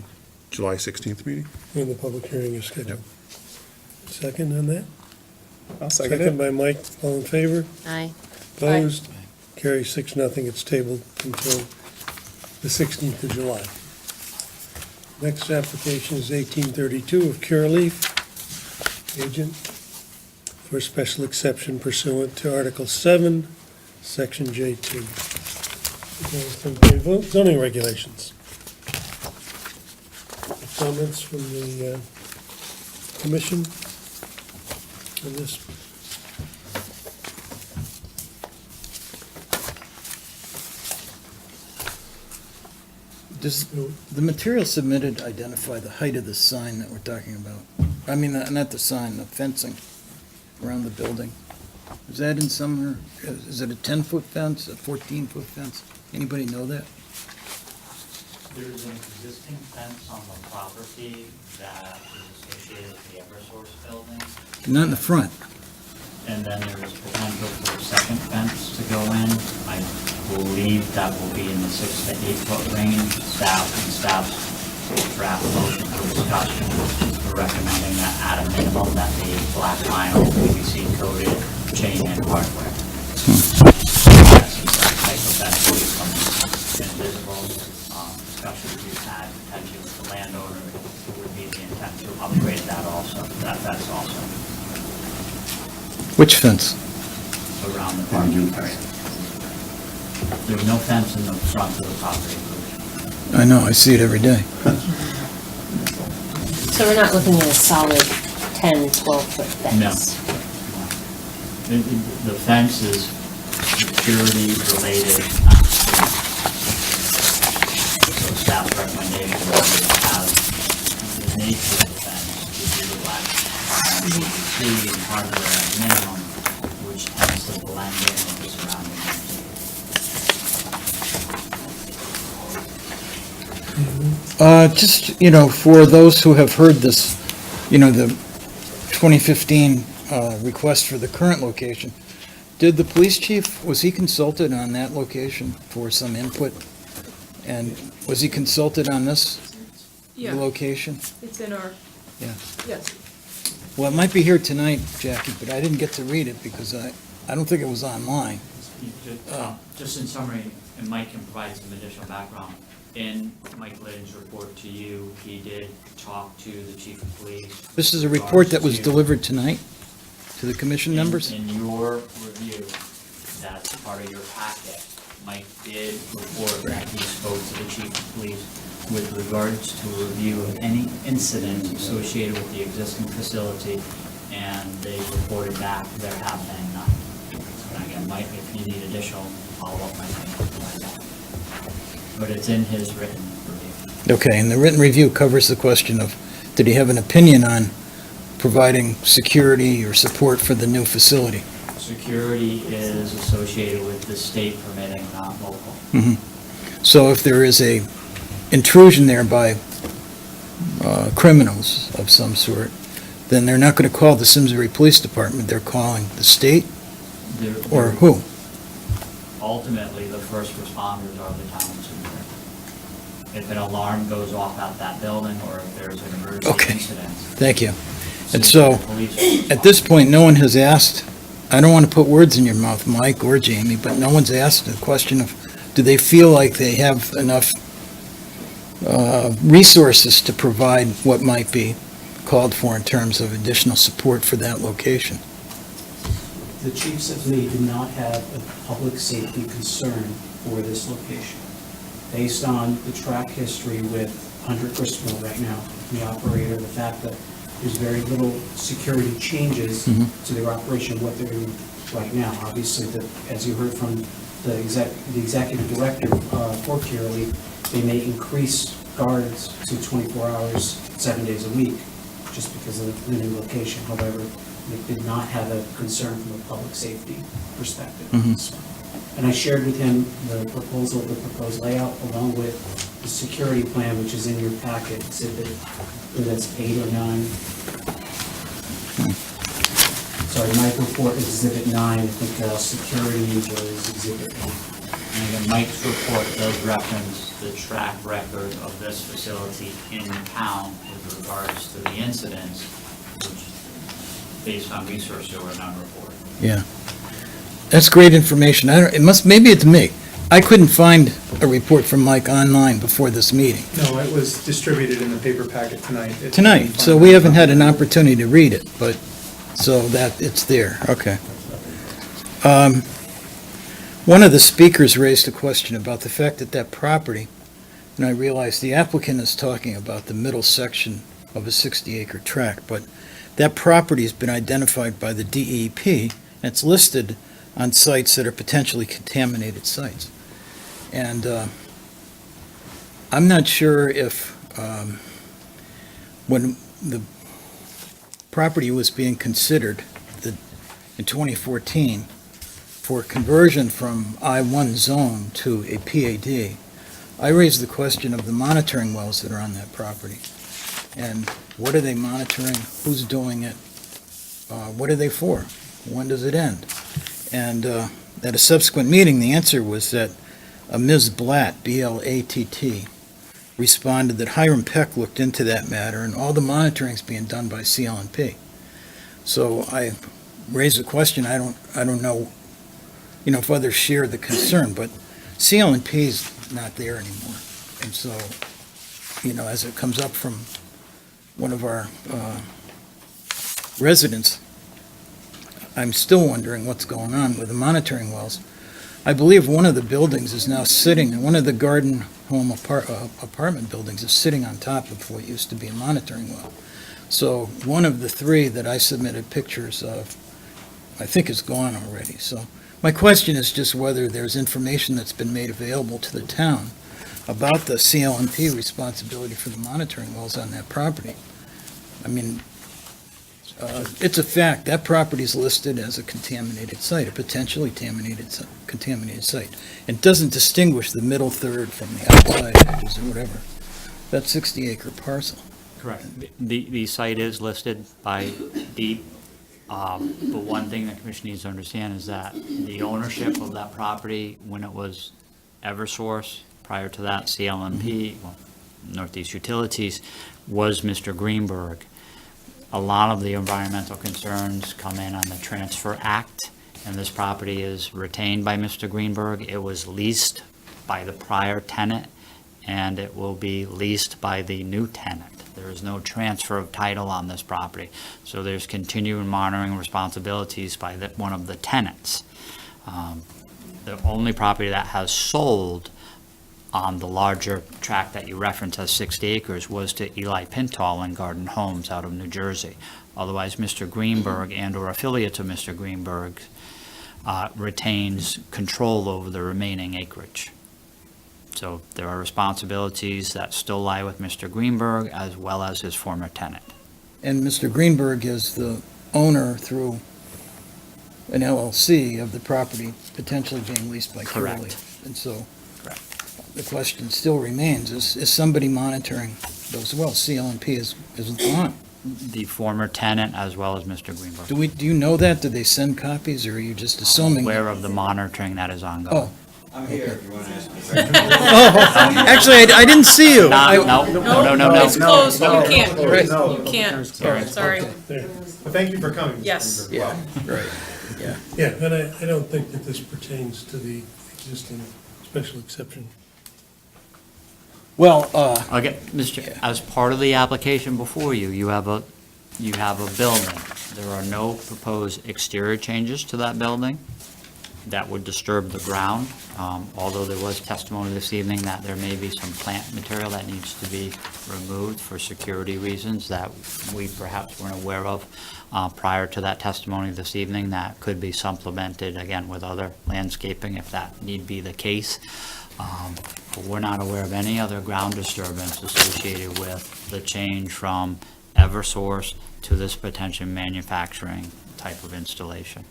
July 16th meeting. When the public hearing is scheduled. Second on that? I'll second Second it. by Mike, all in favor? Aye. Opposed? Carries 6-0. It's tabled until the 16th of July. Next application is 1832 of Curaleaf, agent, for special exception pursuant to Article 7, Section J2. Zoning regulations. Comments from the commission on this Does the material submitted identify the height of the sign that we're talking about? I mean, not the sign, the fencing around the building. Is that in somewhere, is it a 10-foot fence, a 14-foot fence? Anybody know that? There is an existing fence on the property that is associated with the Eversource building, Not in the front. and then there is potential for a second fence to go in. I believe that will be in the 6 to 8 foot range. Staff's draft motion for discussion, we're recommending that at a minimum that the black vinyl PVC coated chain and hardware. That's the type of fence will become invisible. Discussions we've had potentially with the landowner would be the intent to upgrade that also, that fence also Which fence? around the parking area. There's no fence in the front of the property. I know, I see it every day. So we're not looking at a solid 10, 12-foot fence? The fence is security related. So staff recommendation is to have the nature of the fence to be the black tree and hardware at minimum, which tends to blend in with the surrounding landscape. Just, for those who have heard this, the 2015 request for the current location, did the police chief, was he consulted on that location for some input? And was he consulted on this Yeah, location? it's in our, Yeah. yes. Well, it might be here tonight, Jackie, but I didn't get to read it because I don't think it was online. Just in summary, and Mike can provide some additional background. In Mike Liddon's report to you, he did talk to the chief of police. This is a report that was regards to- delivered tonight to the commission members? In your review, that's part of your packet, Mike did report that he spoke to the chief of police with regards to a review of any incident associated with the existing facility, and they reported back there have been none. And again, Mike, if you need additional follow-up, Mike can provide that. But it's in his written review. Okay, and the written review covers the question of, did he have an opinion on providing security or support for the new facility? Security is associated with the state permitting, not local. So if there is a intrusion there by criminals of some sort, then they're not going to call the Simsbury Police Department, they're calling the state, There- or who? Ultimately, the first responders are the town of Simsbury. If an alarm goes off at that building, or if there's an emergency Okay. incident. Thank you. And so, Simsbury Police- at this point, no one has asked, I don't want to put words in your mouth, Mike or Jamie, but no one's asked the question of, do they feel like they have enough resources to provide what might be called for in terms of additional support for that location? The chief said to me he did not have a public safety concern for this location. Based on the track history with 100 Gristmill right now, the operator, the fact that there's very little security changes to their operation, what they're doing right now. Obviously, as you heard from the executive director for Curaleaf, they may increase guards to 24 hours, 7 days a week, just because of the new location. However, they did not have a concern from a public safety perspective. And I shared with him the proposal, the proposed layout, along with the security plan, which is in your packet, exhibit, whether that's 8 or 9. Sorry, my report is exhibit 9, I think security was exhibit 8. And then Mike's report does reference the track record of this facility in town with regards to the incidents, which, based on research, there were none reported. Yeah. That's great information. Maybe it's me. I couldn't find a report from Mike online before this meeting. No, it was distributed in the paper packet tonight. Tonight, so we haven't had an opportunity to read it, but, so that, it's there, okay. One of the speakers raised a question about the fact that that property, and I realize the applicant is talking about the middle section of a 60-acre tract, but that property's been identified by the DEP, and it's listed on sites that are potentially contaminated sites. And I'm not sure if, when the property was being considered in 2014 for conversion from I-1 zone to a PAD, I raised the question of the monitoring wells that are on that property. And what are they monitoring? Who's doing it? What are they for? When does it end? And at a subsequent meeting, the answer was that Ms. Blatt, B-L-A-T-T, responded that Hiram Peck looked into that matter, and all the monitoring's being done by CL&P. So I raised the question, I don't know, if others share the concern, but CL&P's not there anymore. And so, as it comes up from one of our residents, I'm still wondering what's going on with the monitoring wells. I believe one of the buildings is now sitting, one of the garden home apartment buildings is sitting on top of what used to be a monitoring well. So one of the three that I submitted pictures of, I think is gone already. So my question is just whether there's information that's been made available to the town about the CL&P responsibility for the monitoring wells on that property. I mean, it's a fact, that property is listed as a contaminated site, a potentially contaminated site. It doesn't distinguish the middle third from the outside edges or whatever. That 60-acre parcel. Correct. The site is listed by deed, but one thing the commission needs to understand is that the ownership of that property, when it was Eversource, prior to that CL&P, well, Northeast Utilities, was Mr. Greenberg. A lot of the environmental concerns come in on the Transfer Act, and this property is retained by Mr. Greenberg. It was leased by the prior tenant, and it will be leased by the new tenant. There is no transfer of title on this property, so there's continuing monitoring responsibilities by one of the tenants. The only property that has sold on the larger tract that you referenced as 60 acres was to Eli Pintal and Garden Homes out of New Jersey. Otherwise, Mr. Greenberg and/or affiliates of Mr. Greenberg retains control over the remaining acreage. So there are responsibilities that still lie with Mr. Greenberg as well as his former tenant. And Mr. Greenberg is the owner through an LLC of the property potentially being leased by Correct. Curaleaf. And so Correct. the question still remains, is somebody monitoring those wells? CL&P is gone. The former tenant as well as Mr. Greenberg. Do you know that? Do they send copies, or are you just assuming? Aware of the monitoring that is ongoing. Oh. I'm here if you want to ask me a question. Actually, I didn't see you. No. It's closed, you no, can't, no, no. you can't, Sorry. sorry. Well, thank you for coming. Mr. Yes. Greenberg. Yeah, right, yeah. Yeah, and I don't think that this pertains to the existing special exception. Well, Okay, Mr., as part of the application before you, you have a building. There are no proposed exterior changes to that building that would disturb the ground, although there was testimony this evening that there may be some plant material that needs to be removed for security reasons that we perhaps weren't aware of prior to that testimony this evening, that could be supplemented again with other landscaping if that need be the case. But we're not aware of any other ground disturbance associated with the change from Eversource to this potential manufacturing type of installation.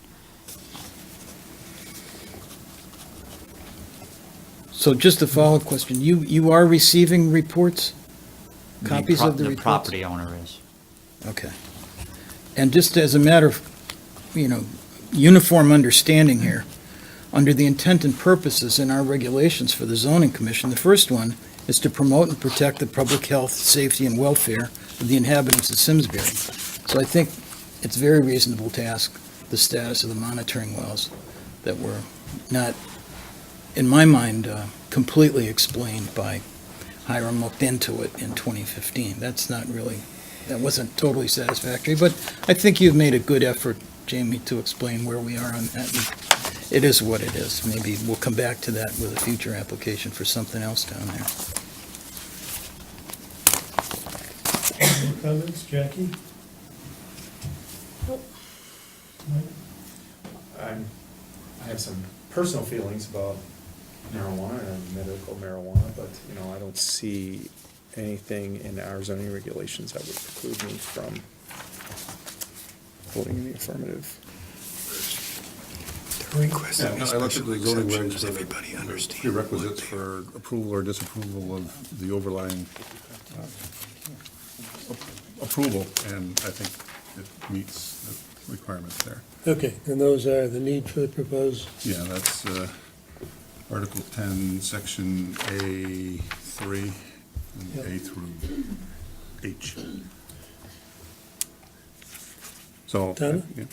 so just a follow-up question. You are receiving reports? Copies of the reports? The property owner is. Okay. And just as a matter of, uniform understanding here, under the intent and purposes in our regulations for the zoning commission, the first one is to promote and protect the public health, safety, and welfare of the inhabitants of Simsbury. So I think it's very reasonable to ask the status of the monitoring wells that were not, in my mind, completely explained by Hiram looked into it in 2015. That wasn't totally satisfactory, but I think you've made a good effort, Jamie, to explain where we are on that. And it is what it is. Maybe we'll come back to that with a future application for something else down there. More comments, Jackie? I have some personal feelings about marijuana and medical marijuana, but, you know, I don't see anything in our zoning regulations that would preclude me from voting in the affirmative. Yeah, no, I looked at the zoning regs for the prerequisites for approval or disapproval of the overlying approval, and I think it meets the requirements there. Okay, and those are the need for the proposed, Yeah, that's Article 10, Section A3, and A through H. So, Donna? yeah.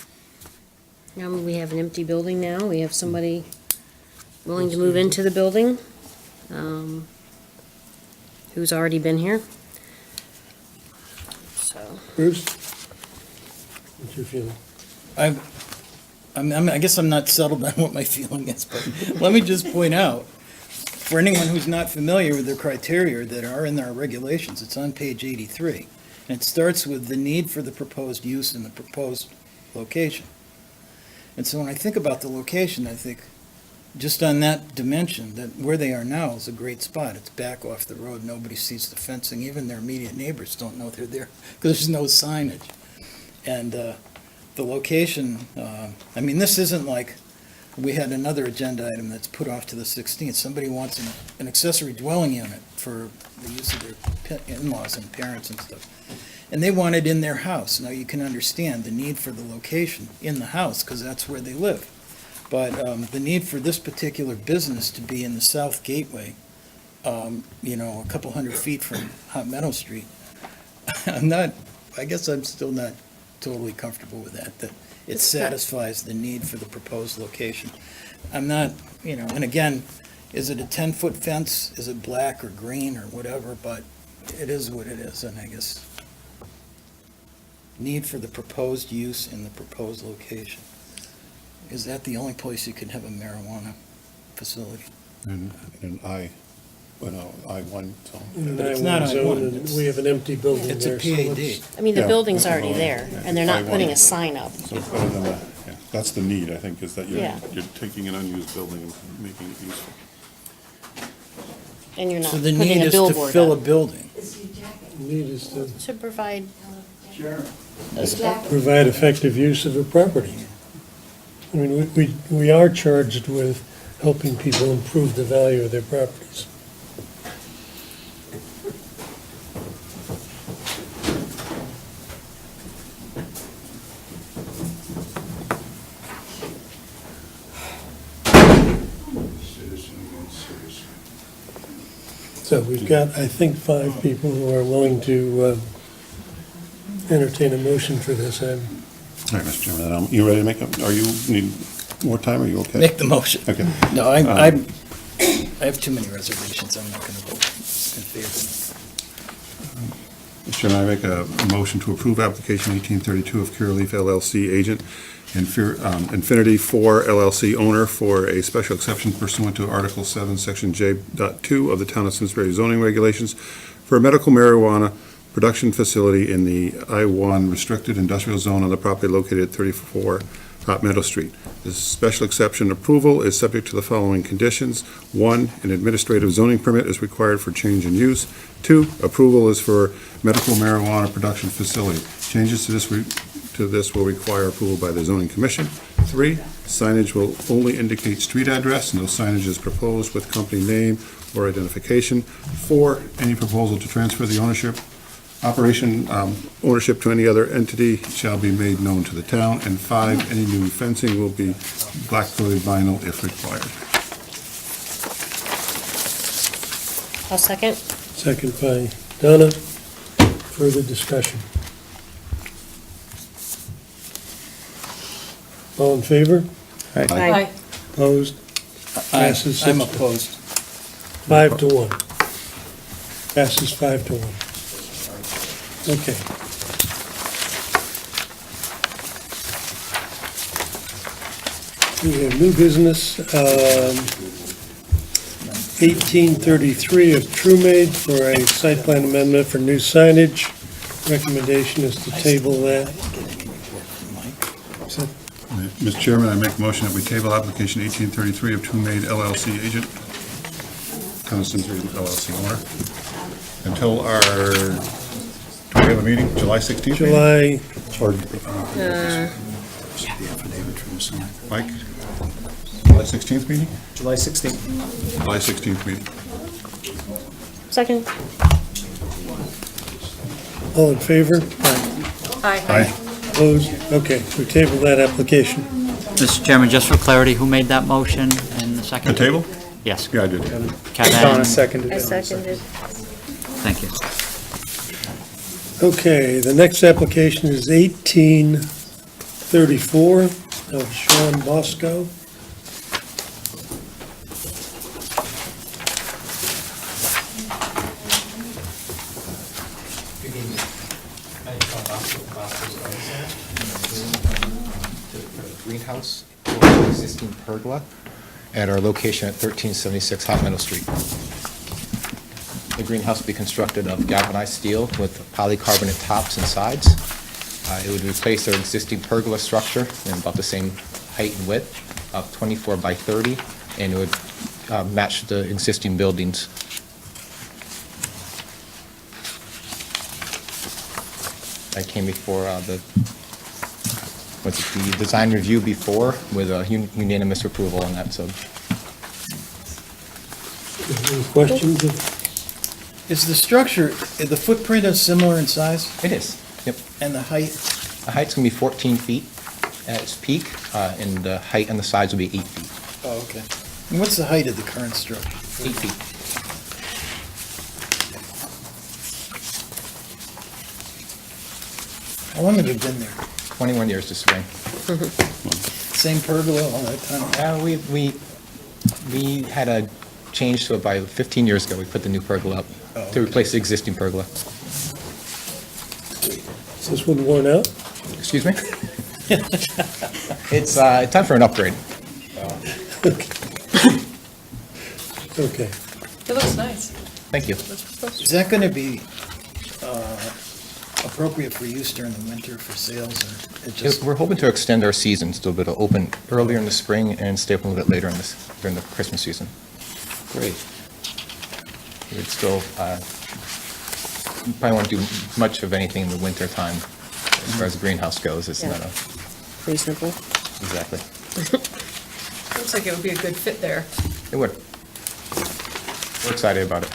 We have an empty building now. We have somebody willing to move into the building, who's already been here. So, Bruce? What's your feeling? I guess I'm not settled on what my feeling is, but let me just point out, for anyone who's not familiar with the criteria that are in our regulations, it's on page 83. And it starts with the need for the proposed use in the proposed location. And so when I think about the location, I think, just on that dimension, that where they are now is a great spot. It's back off the road, nobody sees the fencing, even their immediate neighbors don't know they're there, because there's no signage. And the location, I mean, this isn't like, we had another agenda item that's put off to the 16th. Somebody wants an accessory dwelling unit for the use of their in-laws and parents and stuff. And they want it in their house. Now, you can understand the need for the location in the house, because that's where they live. But the need for this particular business to be in the south gateway, you know, a couple hundred feet from Hot Meadow Street, I guess I'm still not totally comfortable with that it satisfies the need for the proposed location. I'm not, you know, and again, is it a 10-foot fence? Is it black or green or whatever? But it is what it is, and I guess need for the proposed use in the proposed location. Is that the only place you can have a marijuana facility? And I-1, so. In But it's an not I-1 on zone, one, and it's- we have an empty building It's a there. so PAD. let's- I mean, the Yeah. building's already there, and they're not I putting want- a sign up. So it's better than that, yeah. That's the need, I think, is that Yeah. you're taking an unused building and making it useful. And you're not So the putting need a is to billboard fill a up. building. Need is to To provide provide effective use of a property. I mean, we are charged with helping people improve the value of their properties. So we've got, I think, 5 people who are willing to entertain a motion for this. All right, Mr. Chairman, then you ready to make are you, need more time, or are you okay? Make the motion. Okay. No, I have too many reservations. I'm not going to vote in favor. Mr. Chairman, I make a motion to approve application 1832 of Curaleaf LLC agent and Infinity 4 LLC owner for a special exception pursuant to Article 7, Section J.2 of the Town of Simsbury zoning regulations for a medical marijuana production facility in the I-1 restricted industrial zone on the property located at 34 Hot Meadow Street. This special exception approval is subject to the following conditions. 1, an administrative zoning permit is required for change in use. 2, approval is for medical marijuana production facility. Changes to this will require approval by the zoning commission. 3, signage will only indicate street address. No signage is proposed with company name or identification. 4, any proposal to transfer the ownership ownership to any other entity shall be made known to the town. And 5, any new fencing will be black-coated vinyl if required. a second. Second by Donna. Further discussion. All in favor? Aye. Opposed? Passes I'm 6 to opposed. 5 to 1. Passes 5 to 1. Okay. We have new business, 1833 of TrueMade for a site plan amendment for new signage. Recommendation is to table that. Is that- Mr. Chairman, I make a motion that we table application 1833 of TrueMade LLC agent Town of Simsbury LLC owner. Until our, do we have a meeting, July 16th? July, Or, Mike? July 16th meeting? July 16th. July 16th meeting. Second. all in favor? Aye. Opposed? Okay, so we table that application. Mr. Chairman, just for clarity, who made that motion in the second? The table? Yes. Yeah, I did. Kevin? Donna seconded I it. seconded. Thank you. Okay, the next application is 1834 of Sean Bosco. Good evening. My name is Sean Bosco, Bosco's Garden Center. To put a greenhouse or an existing pergola at our location at 1376 Hot Meadow Street. The greenhouse will be constructed of galvanized steel with polycarbonate tops and sides. It would replace our existing pergola structure in about the same height and width of 24 by 30, and it would match the existing buildings. I came before the design review before with a unanimous approval on that, so. Any questions? Is the structure, the footprint is similar in size? It is, yep. And the height? The height's gonna be 14 feet at its peak, and the height on the sides will be 8 feet. Oh, okay. And what's the height of the current structure? 8 feet. How long have you been there? 21 years this spring. Same pergola all that time? We had a change to it by 15 years ago. We put the new pergola up to replace the existing pergola. Is this one worn out? Excuse me? It's time for an upgrade. Okay. It looks nice. Thank you. Is that gonna be appropriate for use during the winter for sales, or it just? We're hoping to extend our seasons to be able to open earlier in the spring and stay open a little bit later during the Christmas season. Great. We'd still, probably won't do much of anything in the winter time as far as the greenhouse goes. It's not a, Reasonable. exactly. Looks like it would be a good fit there. It would. We're excited about it.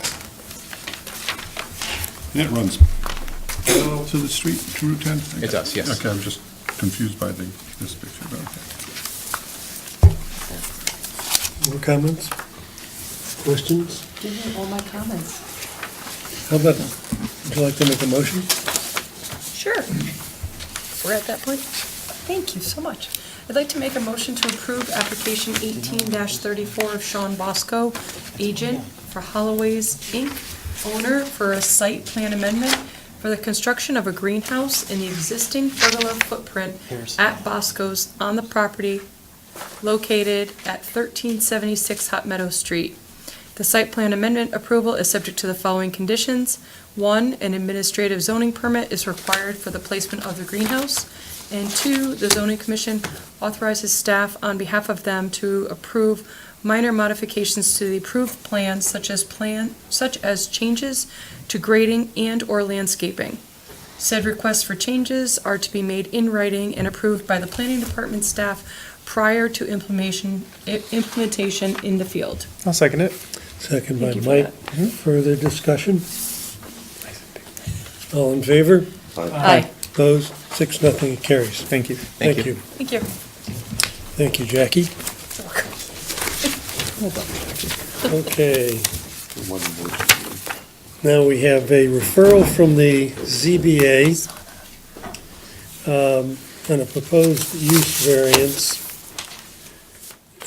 And it runs to the street, to Route 10? It does, yes. Okay, I'm just confused by this picture, but okay. More comments? Questions? Didn't hear all my comments. How about, would you like to make a motion? Sure. We're at that point. Thank you so much. I'd like to make a motion to approve application 18-34 of Sean Bosco, agent for Holloway's Inc., owner for a site plan amendment for the construction of a greenhouse in the existing pergola footprint at Bosco's on the property located at 1376 Hot Meadow Street. The site plan amendment approval is subject to the following conditions. 1, an administrative zoning permit is required for the placement of the greenhouse. And 2, the zoning commission authorizes staff on behalf of them to approve minor modifications to the approved plans such as changes to grading and/or landscaping. Said requests for changes are to be made in writing and approved by the planning department staff prior to implementation in the field. I'll second it. Second by Thank you for Mike. Further discussion? All in favor? Aye. Opposed? 6-0, it carries. Thank you. Thank you. Thank you. Thank you, Jackie. Okay. Now we have a referral from the ZBA on a proposed use variance.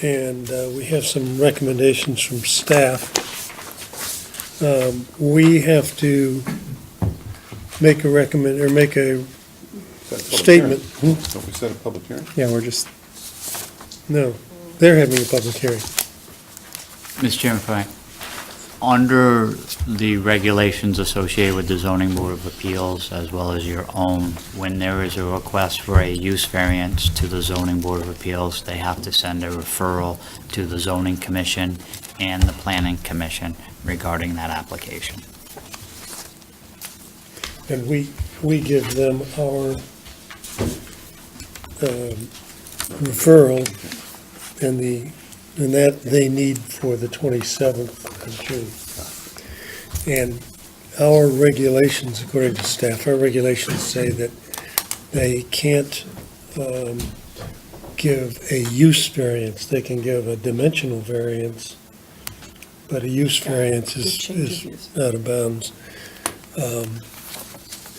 And we have some recommendations from staff. We have to make a statement. Don't we set a public hearing? Yeah, we're just, No, they're having a public hearing. Mr. Chairman, if I, Under the regulations associated with the zoning board of appeals, as well as your own, when there is a request for a use variance to the zoning board of appeals, they have to send a referral to the zoning commission and the planning commission regarding that application. And we give them our referral and that they need for the 27th of June. And our regulations, according to staff, our regulations say that they can't give a use variance. They can give a dimensional variance, but a use variance is out of bounds.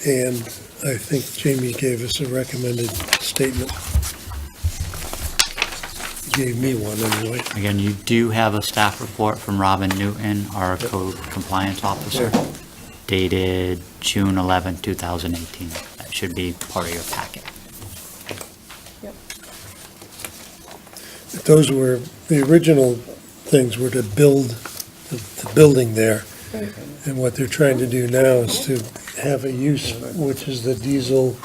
And I think Jamie gave us a recommended statement. Gave me one anyway. Again, you do have a staff report from Robin Newton, our code compliance officer, dated June 11, 2018. That should be part of your packet. Those were, the original things were to build the building there. And what they're trying to do now is to have a use, which is the diesel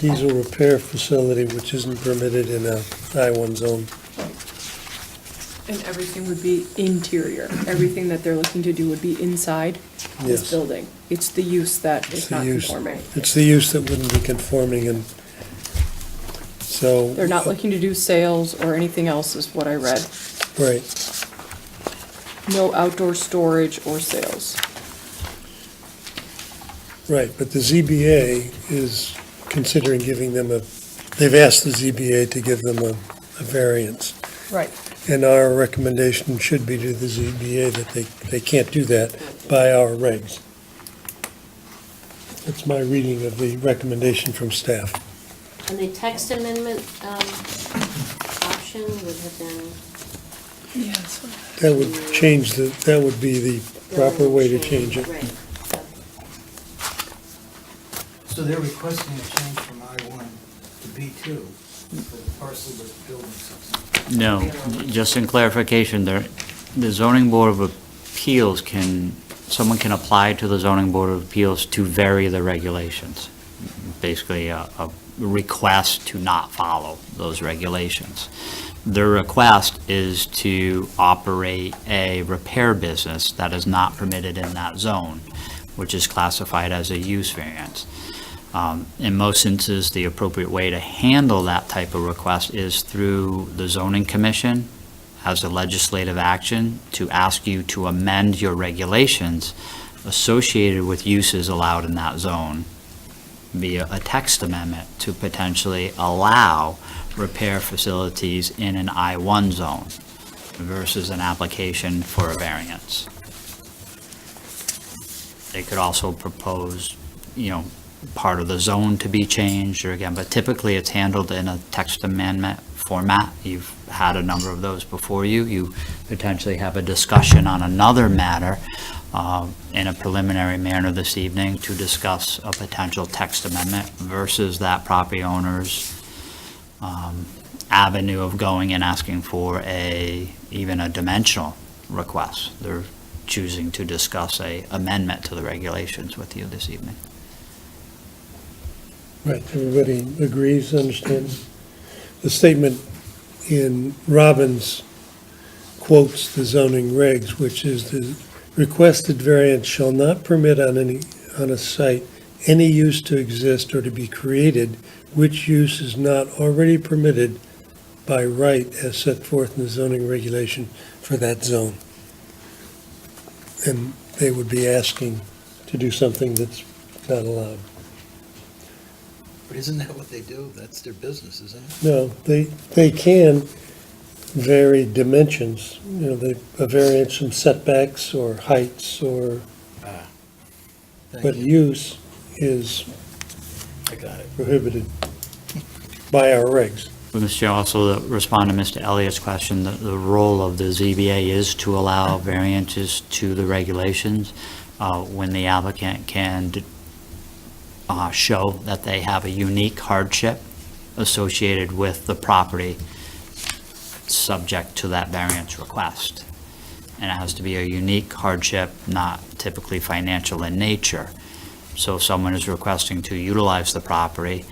repair facility, which isn't permitted in a I-1 zone. And everything would be interior. Everything that they're looking to do would be inside this Yes. building. It's the use that It's is the not use. conforming. It's the use that wouldn't be conforming, and so. They're not looking to do sales or anything else, is what I read. Right. No outdoor storage or sales. Right, but the ZBA is considering giving them they've asked the ZBA to give them a variance. Right. And our recommendation should be to the ZBA that they can't do that by our regs. That's my reading of the recommendation from staff. And the text amendment option would have been. Yes. That would change that would be the proper way to change it. Right. So they're requesting a change from I-1 to B2 for the parcel with building system. No, just in clarification, the zoning board of appeals someone can apply to the zoning board of appeals to vary the regulations. Basically, a request to not follow those regulations. The request is to operate a repair business that is not permitted in that zone, which is classified as a use variance. In most instances, the appropriate way to handle that type of request is through the zoning commission as a legislative action to ask you to amend your regulations associated with uses allowed in that zone via a text amendment to potentially allow repair facilities in an I-1 zone versus an application for a variance. They could also propose, part of the zone to be changed, or again, but typically it's handled in a text amendment format. You've had a number of those before you. You potentially have a discussion on another matter in a preliminary manner this evening to discuss a potential text amendment versus that property owner's avenue of going and asking for even a dimensional request. They're choosing to discuss a amendment to the regulations with you this evening. Right, everybody agrees, understands? The statement in Robbins quotes the zoning regs, which is the requested variance shall not permit on a site any use to exist or to be created which use is not already permitted by right as set forth in the zoning regulation for that zone. And they would be asking to do something that's not allowed. But isn't that what they do? That's their business, isn't it? No, they can vary dimensions, a variance from setbacks or heights or, but use is I got it. prohibited by our regs. Mr. Chair, also to respond to Mr. Elliott's question, the role of the ZBA is to allow variances to the regulations when the applicant can show that they have a unique hardship associated with the property subject to that variance request. and it has to be a unique hardship, not typically financial in nature. So if someone is requesting to utilize the property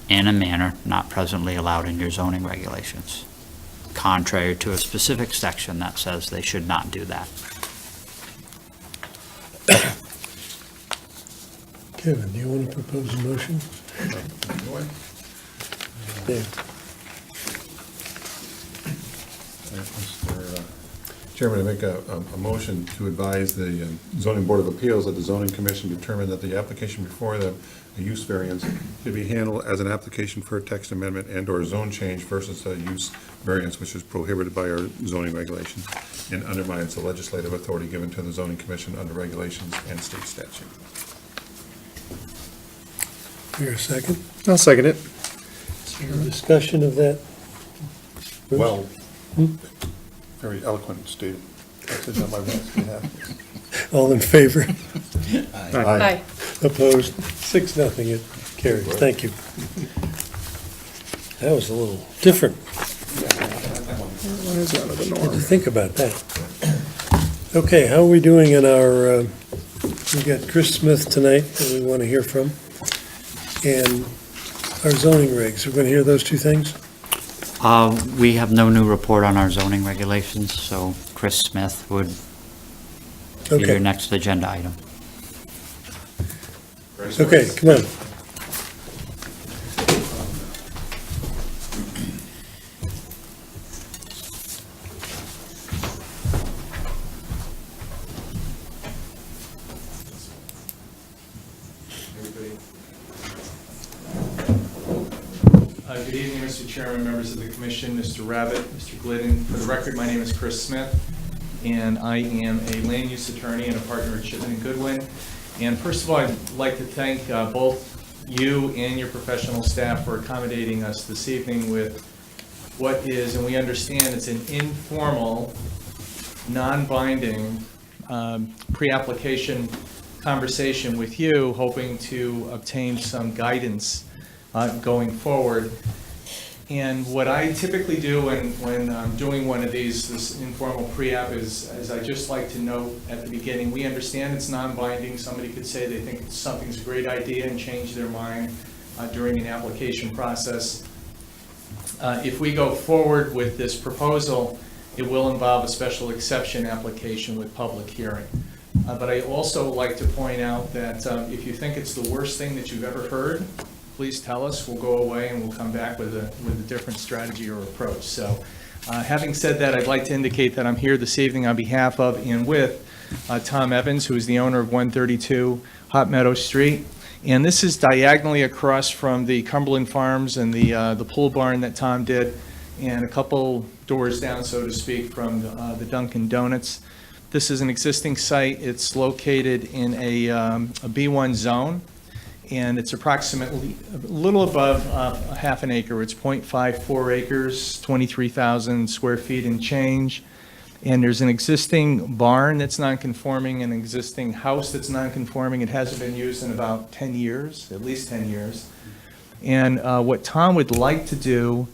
in a manner not presently allowed in your zoning regulations, contrary to a specific section that says they should not do that. Kevin, do you want to propose a motion? Dave? Mr. Chairman, I make a motion to advise the zoning board of appeals that the zoning commission determined that the application before them, a use variance, should be handled as an application for a text amendment and/or zone change versus a use variance, which is prohibited by our zoning regulations and undermines the legislative authority given to the zoning commission under regulations and state statute. Here, a second? I'll second it. Is there a discussion of that? Well, very eloquent stated. That's it on my best. All in favor? Aye. Opposed? 6-0, it carries. Thank you. That was a little different. One is out of the Had norm. to think about that. Okay, how are we doing in our, we got Chris Smith tonight that we want to hear from, and our zoning regs. We're going to hear those two things? We have no new report on our zoning regulations, so Chris Smith would be your Okay, next agenda item. okay, come on. Good evening, Mr. Chairman, members of the commission, Mr. Rabbit, Mr. Glidden. For the record, my name is Chris Smith, and I am a land use attorney and a partner at Shipman & Goodwin. And first of all, I'd like to thank both you and your professional staff for accommodating us this evening with what is, and we understand it's an informal, non-binding pre-application conversation with you, hoping to obtain some guidance going forward. And what I typically do when I'm doing one of these, this informal pre-app, is I just like to note at the beginning, we understand it's non-binding. Somebody could say they think something's a great idea and change their mind during an application process. If we go forward with this proposal, it will involve a special exception application with public hearing. But I also like to point out that if you think it's the worst thing that you've ever heard, please tell us. We'll go away and we'll come back with a different strategy or approach. So having said that, I'd like to indicate that I'm here this evening on behalf of and with Tom Evans, who is the owner of 132 Hot Meadow Street. And this is diagonally across from the Cumberland Farms and the pool barn that Tom did, and a couple doors down, so to speak, from the Dunkin' Donuts. This is an existing site. It's located in a B1 zone, and it's approximately a little above a half an acre. It's 0.54 acres, 23,000 square feet and change. And there's an existing barn that's non-conforming, an existing house that's non-conforming. It hasn't been used in about 10 years, at least 10 years. And what Tom would like to do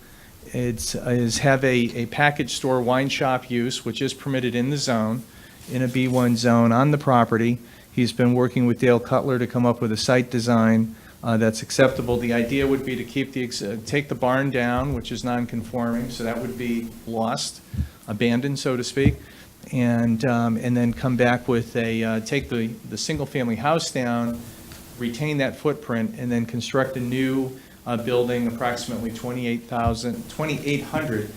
is have a package store wine shop use, which is permitted in the zone, in a B1 zone on the property. He's been working with Dale Cutler to come up with a site design that's acceptable. The idea would be to keep take the barn down, which is non-conforming, so that would be lost, abandoned, so to speak, and then come back with take the single-family house down, retain that footprint, and then construct a new building, approximately 2,800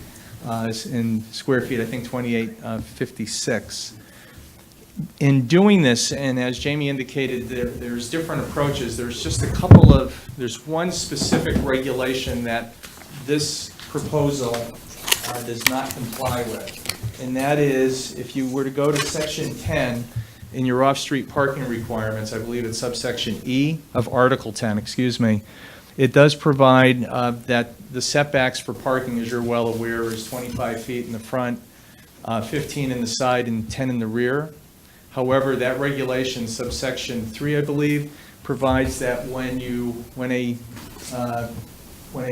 in square feet, I think 2,856. In doing this, and as Jamie indicated, there's different approaches. There's just there's one specific regulation that this proposal does not comply with. And that is, if you were to go to section 10 in your off-street parking requirements, I believe it's subsection E of Article 10, excuse me, it does provide that the setbacks for parking, as you're well aware, is 25 feet in the front, 15 in the side, and 10 in the rear. However, that regulation, subsection 3, I believe, provides that when a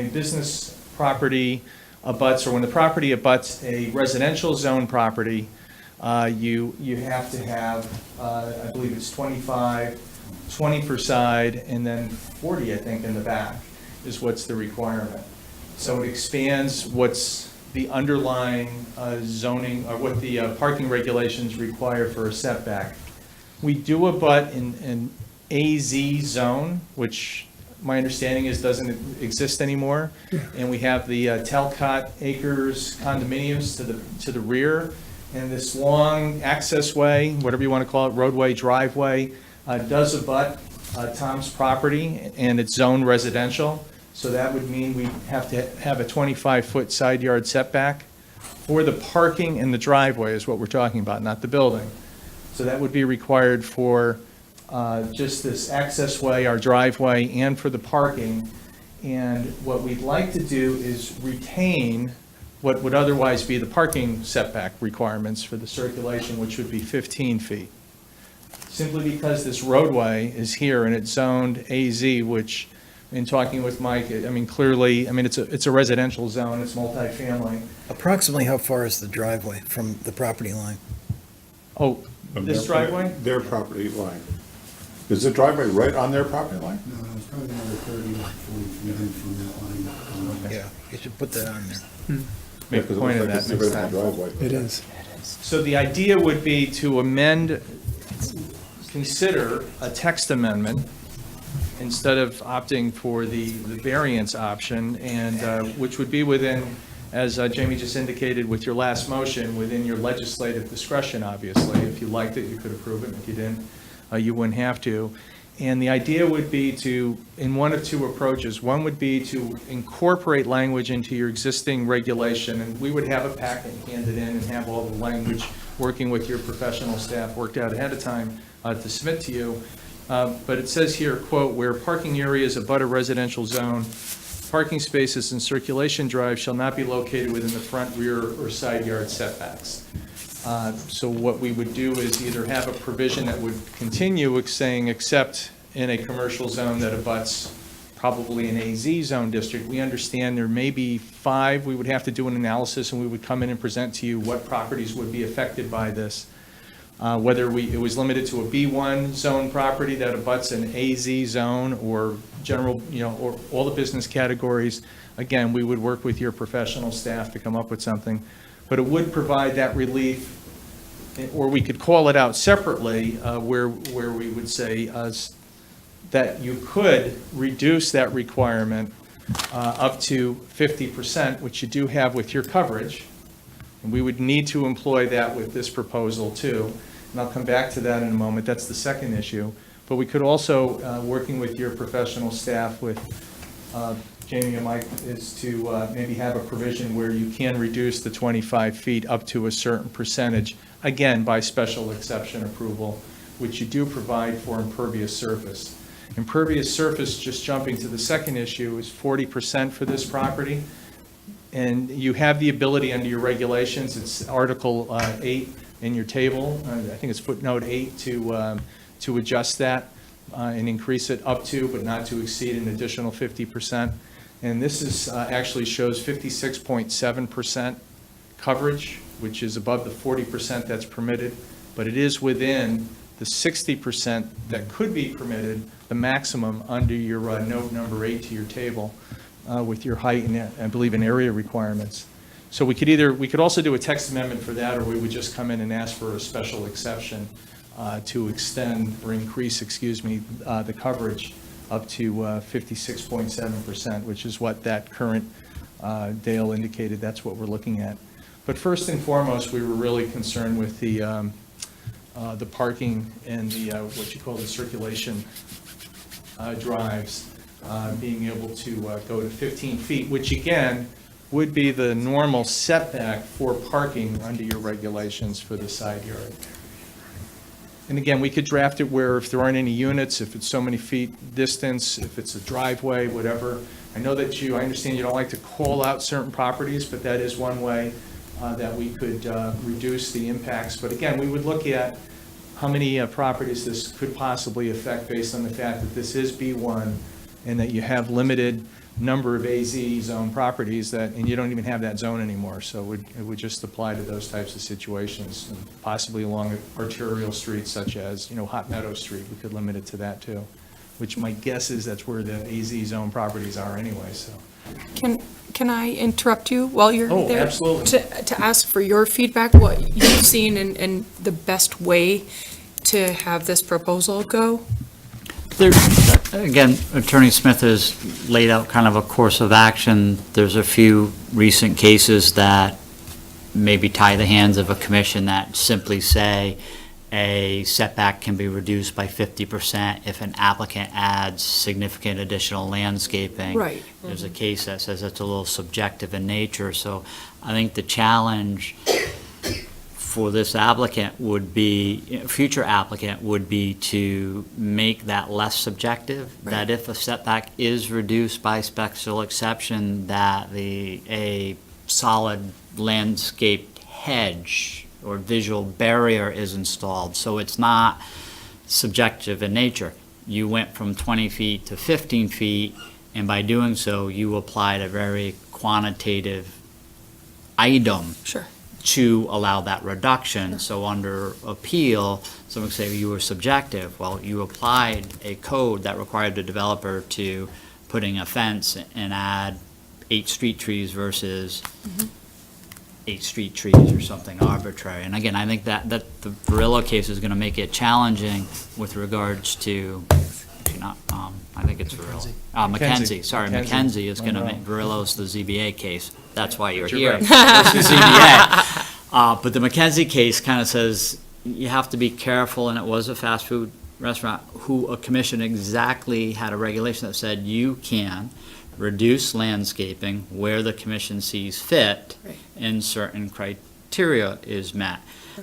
business property abuts, or when the property abuts a residential zone property, you have to have, I believe it's 25, 20 per side, and then 40, I think, in the back is what's the requirement. So it expands what's the underlying zoning, or what the parking regulations require for a setback. We do abut in an AZ zone, which my understanding is doesn't exist anymore. And we have the Talcott Acres condominiums to the rear. And this long access way, whatever you want to call it, roadway, driveway, does abut Tom's property, and it's zoned residential. So that would mean we have to have a 25-foot side yard setback for the parking and the driveway is what we're talking about, not the building. So that would be required for just this access way, our driveway, and for the parking. And what we'd like to do is retain what would otherwise be the parking setback requirements for the circulation, which would be 15 feet. Simply because this roadway is here and it's zoned AZ, which, in talking with Mike, I mean, clearly, I mean, it's a residential zone, it's multifamily. Approximately how far is the driveway from the property line? Oh, this driveway? Their property line. Is the driveway right on their property line? No, it's probably another 30 or 40 feet in from that line. Yeah, you should put that on there. Make a point of that next time. It is. So the idea would be to consider a text amendment instead of opting for the variance option, and which would be within, as Jamie just indicated with your last motion, within your legislative discretion, obviously. If you liked it, you could approve it, and if you didn't, you wouldn't have to. And the idea would be to, in one of two approaches, one would be to incorporate language into your existing regulation, and we would have a packet handed in and have all the language, working with your professional staff, worked out ahead of time to submit to you. But it says here, quote, "Where parking areas abut a residential zone, parking spaces and circulation drives shall not be located within the front, rear, or side yard setbacks." So what we would do is either have a provision that would continue saying, except in a commercial zone that abuts probably an AZ zone district. We understand there may be 5. We would have to do an analysis, and we would come in and present to you what properties would be affected by this. Whether it was limited to a B1 zone property that abuts an AZ zone, or general, or all the business categories. Again, we would work with your professional staff to come up with something. But it would provide that relief, or we could call it out separately, where we would say that you could reduce that requirement up to 50%, which you do have with your coverage. And we would need to employ that with this proposal too. And I'll come back to that in a moment. That's the second issue. But we could also, working with your professional staff, with Jamie and Mike, is to maybe have a provision where you can reduce the 25 feet up to a certain percentage, again, by special exception approval, which you do provide for impervious surface. Impervious surface, just jumping to the second issue, is 40% for this property. And you have the ability under your regulations, it's Article 8 in your table, I think it's footnote 8, to adjust that and increase it up to, but not to exceed, an additional 50%. And this is actually shows 56.7% coverage, which is above the 40% that's permitted, but it is within the 60% that could be permitted, the maximum under your note number 8 to your table, with your height and, I believe, in area requirements. So we could also do a text amendment for that, or we would just come in and ask for a special exception to extend or increase, the coverage up to 56.7%, which is what that current Dale indicated. That's what we're looking at. But first and foremost, we were really concerned with the parking and the what you call the circulation drives, being able to go to 15 feet, which again would be the normal setback for parking under your regulations for the side yard. And again, we could draft it where if there aren't any units, if it's so many feet distance, if it's a driveway, whatever. I know that I understand you don't like to call out certain properties, but that is one way that we could reduce the impacts. But again, we would look at how many properties this could possibly affect based on the fact that this is B1 and that you have limited number of AZ zone properties that, and you don't even have that zone anymore. So it would just apply to those types of situations, and possibly along arterial streets such as, Hot Meadow Street. We could limit it to that too, which my guess is that's where the AZ zone properties are anyway, so. Can I interrupt you while you're Oh, there? absolutely. To ask for your feedback, what you've seen and the best way to have this proposal go? There, again, Attorney Smith has laid out kind of a course of action. There's a few recent cases that maybe tie the hands of a commission that simply say a setback can be reduced by 50% if an applicant adds significant additional landscaping. Right. There's a case that says it's a little subjective in nature, so I think the challenge for this applicant would be, future applicant would be to make that less subjective, that if a setback is reduced by special exception, that a solid landscaped hedge or visual barrier is installed, so it's not subjective in nature. You went from 20 feet to 15 feet, and by doing so, you applied a very quantitative item Sure. to allow that reduction. So under appeal, someone could say you were subjective. Well, you applied a code that required the developer to putting a fence and add 8 street trees versus 8 street trees or something arbitrary. And again, I think that the Varillo case is going to make it challenging with regards to, not, I think it's Varillo. Mackenzie, sorry, Mackenzie is going to make, Varillo's the ZBA case. That's why you're here. right. It's the ZBA. But the Mackenzie case kind of says you have to be careful, and it was a fast food restaurant, who a commission exactly had a regulation that said you can reduce landscaping where the commission sees fit Right. and certain criteria is met.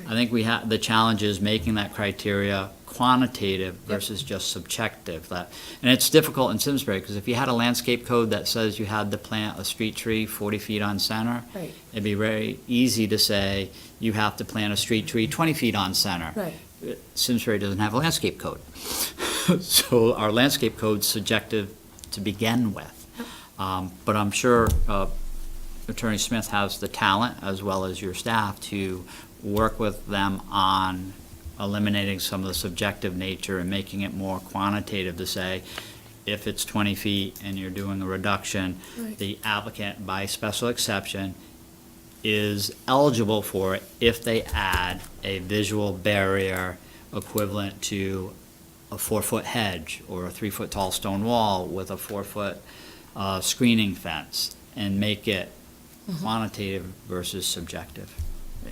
I think we have, the challenge is making that criteria quantitative versus just subjective. And it's difficult in Simsbury, because if you had a landscape code that says you had to plant a street tree 40 feet on center, Right. it'd be very easy to say you have to plant a street tree 20 feet on center. Right. Simsbury doesn't have a landscape code. So our landscape code's subjective to begin with. But I'm sure Attorney Smith has the talent, as well as your staff, to work with them on eliminating some of the subjective nature and making it more quantitative to say, if it's 20 feet and you're doing a reduction, Right. the applicant, by special exception, is eligible for it if they add a visual barrier equivalent to a 4-foot hedge or a 3-foot tall stone wall with a 4-foot screening fence, and make it quantitative versus subjective.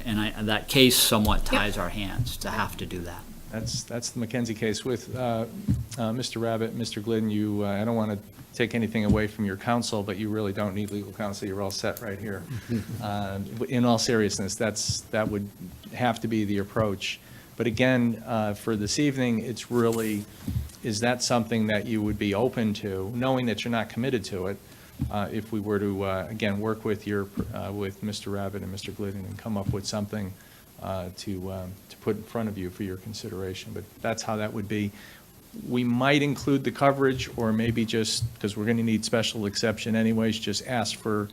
And that case somewhat ties our hands to have to do that. That's the Mackenzie case. With Mr. Rabbit, Mr. Glidden, you, I don't want to take anything away from your counsel, but you really don't need legal counsel. You're all set right here. In all seriousness, that would have to be the approach. But again, for this evening, it's really, is that something that you would be open to, knowing that you're not committed to it, if we were to, again, work with with Mr. Rabbit and Mr. Glidden and come up with something to put in front of you for your consideration. But that's how that would be. We might include the coverage, or maybe just, because we're going to need special exception anyways, just ask for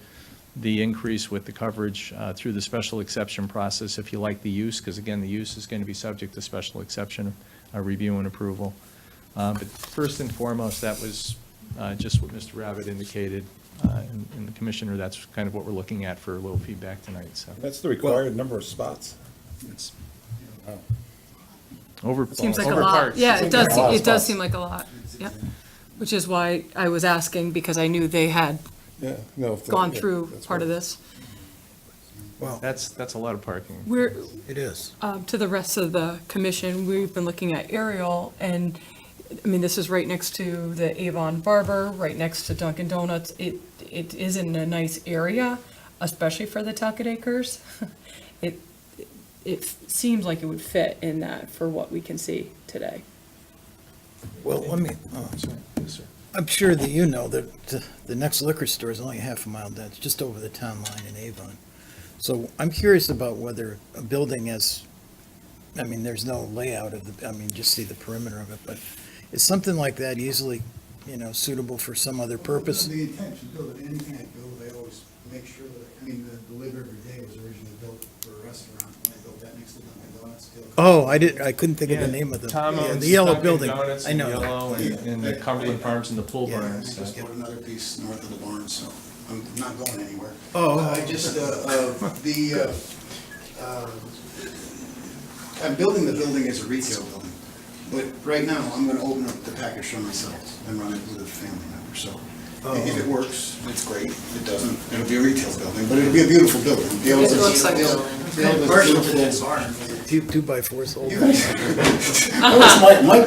the increase with the coverage through the special exception process if you like the use, because again, the use is going to be subject to special exception review and approval. But first and foremost, that was just what Mr. Rabbit indicated, and the Commissioner, that's kind of what we're looking at for a little feedback tonight, so. That's the required number of spots? It's Wow. Seems like a over lot. parts. Yeah, Seems it does, like a lot of it does spots. seem like a lot. Yep. Which is why I was asking, because I knew they had Yeah, no. if the- gone yeah, through that's part of right. this. Well, That's a lot of parking. We're, it is. to the rest of the commission, we've been looking at Ariel, and, I mean, this is right next to the Avon Barber, right next to Dunkin' Donuts. It is in a nice area, especially for the Tucket Acres. It seems like it would fit in that for what we can see today. Well, let me, Yes, sir. I'm sure that you know that the next liquor store is only half a mile down, it's just over the town line in Avon. So I'm curious about whether a building has, I mean, there's no layout of the, I mean, just see the perimeter of it, but is something like that easily suitable for some other purpose. The intent to build it, anything I build, I always make sure that, the Live Every Day was originally built for a restaurant, when I built that next to Dunkin' Donuts. I couldn't think of the name of the, Tom yeah, owns the yellow Dunkin' building. Donuts I and know. Yellow and the Cumberland Farms and the pool Yeah, I barns. just bought another piece north of the barn, so I'm not going anywhere. Oh. I just, I'm building the building as a retail building, but right now, I'm gonna open up the package store myself and run it with a family member, so. If it works, it's great. If it doesn't, it'll be a retail building, but it'll be a beautiful building. It looks like a building. Commercial for this barn. Two by fours old. Mike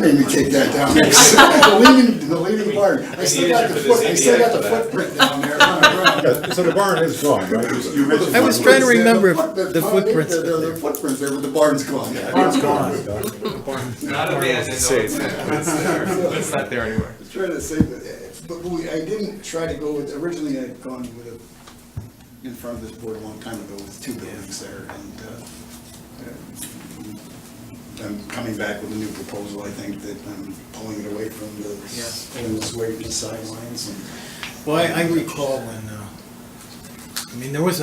made me take that down. The leaning barn. I still got the footprint down there on the ground. So the barn is gone, right? You mentioned I was trying to remember the footprints. The footprints there, but the barn's gone. Barn's gone. Not abandoned, it's not there anymore. I was trying to say that, but I didn't try to go with, originally I'd gone with in front of this board a long time ago with two buildings there, and I'm coming back with a new proposal. I think that I'm pulling it away from pulling this away from the sidelines. Well, I recall when,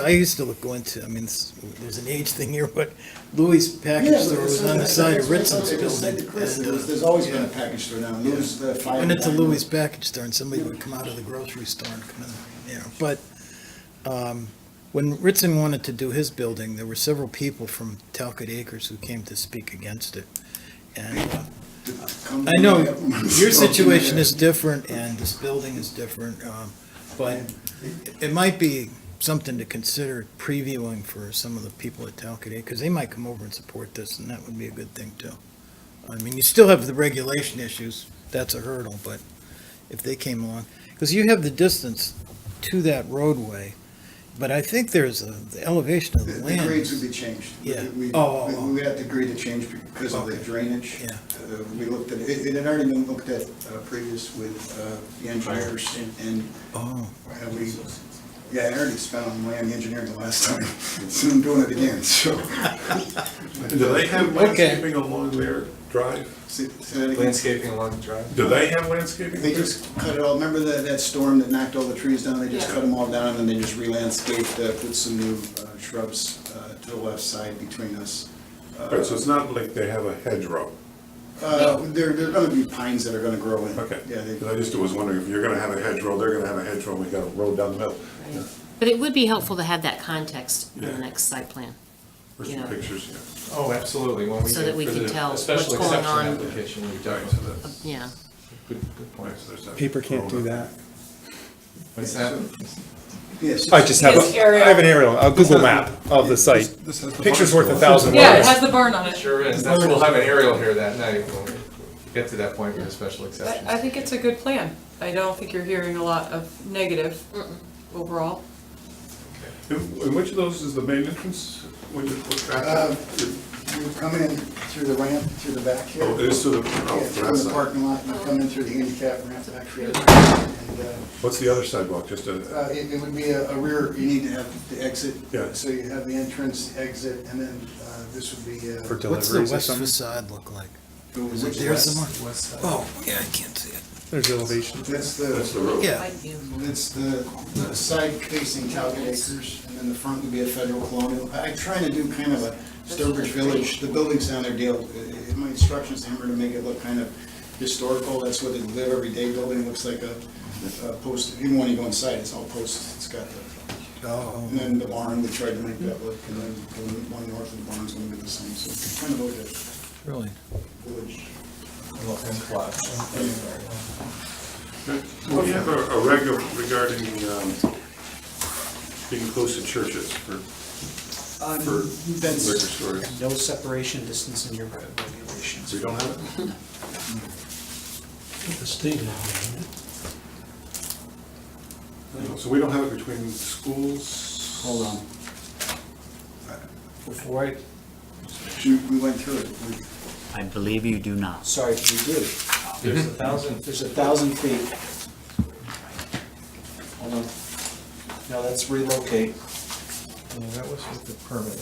I used to go into, there's an age thing here, but Louis' package store was on the side of Ritson's building. There's always been a package store down. Louis, the fire. Went into Louis' package store and somebody would come out of the grocery store and come in, But when Ritson wanted to do his building, there were several people from Talcott Acres who came to speak against it. And I know your situation is different and this building is different, but it might be something to consider previewing for some of the people at Talcott Acres, because they might come over and support this, and that would be a good thing too. You still have the regulation issues, that's a hurdle, but if they came along, because you have the distance to that roadway, but I think there's the elevation of the land. The grades would be changed. Yeah. We had the grade to change because of the drainage. Yeah. We looked at, it had already been looked at previous with the engineers and I already spent on land engineering the last time, so I'm doing it again, so. Do they have landscaping along their drive? Say that again? Landscaping along the drive? Do they have landscaping? They just cut it all, remember that storm that knocked all the trees down? They just cut them all down and they just re-landscaped, put some new shrubs to the left side between us. Right, so it's not like they have a hedgerow? There are gonna be pines that are gonna grow in. Okay. Yeah, Because I just was wondering, if you're gonna have a hedgerow, they're gonna have a hedgerow, we got a road down the middle. Yeah. But it would be helpful to have that context in the Yeah. next site plan. Or You some know. pictures, yeah. Oh, absolutely. When we So did that we for can the- tell a special what's going exception on. application, we Right, definitely, so that's, Yeah. good point. so there's that. Paper can't do that. What's that? Yes. I just have, Yes, aerial. I have an aerial, a Google map of the site. This has the Picture's barn worth still. 1,000 Yeah, it words. has the barn on it. Sure is. That's, we'll have an aerial here that night when we get to that point with the special exception. I think it's a good plan. I don't think you're hearing a lot of negative overall. In which of those is the main entrance? When you look back? You come in through the ramp, through the back here. Oh, it is to the, Yeah, oh, through that's the side. parking lot, you come in through the handicap ramp back here. And What's the other sidewalk, just a, it would be a rear, you need to have the exit. Yeah. So you have the entrance, exit, and then this would be. For What's the deliveries or west something? facade look like? Is it there somewhere? Oh, yeah, I can't see it. There's elevation. That's that's the, the road? Yeah. that's the side facing Talcott Acres, and then the front would be a federal colonial. I'm trying to do kind of a Sturbridge Village, the buildings down there deal, my instructions to him are to make it look kind of historical. That's what the Live Every Day building looks like, a post, even when you go inside, it's all post, it's got the, and then the barn, we tried to make that look, and then the one north of the barn's gonna be the same, so it's kind of look at Really? village. Well, you have a regular regarding being close to churches for That's, liquor stores. No separation distance in your regulations. We don't have it? The state has it. So we don't have it between schools? Hold on. Before I, we went through it. I believe you do not. sorry, we do. There's 1,000. There's 1,000 feet. Hold on. No, that's relocate. Yeah, that was with the permit.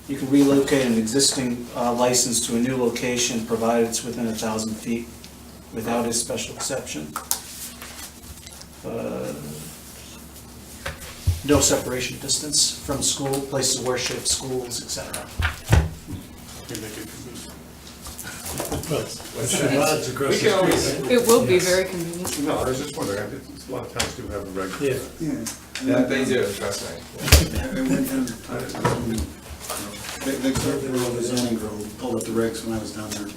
You can relocate an existing license to a new location, provided it's within 1,000 feet, without a special exception. No separation distance from school, places of worship, schools, etc. Well, Shabbat's across We the can always- street, right? It will be very convenient. No, I was just wondering, a lot of towns do have a regular. Yeah. Yeah, they do, trust me. They started the road, the zoning girl pulled up the regs when I was down there.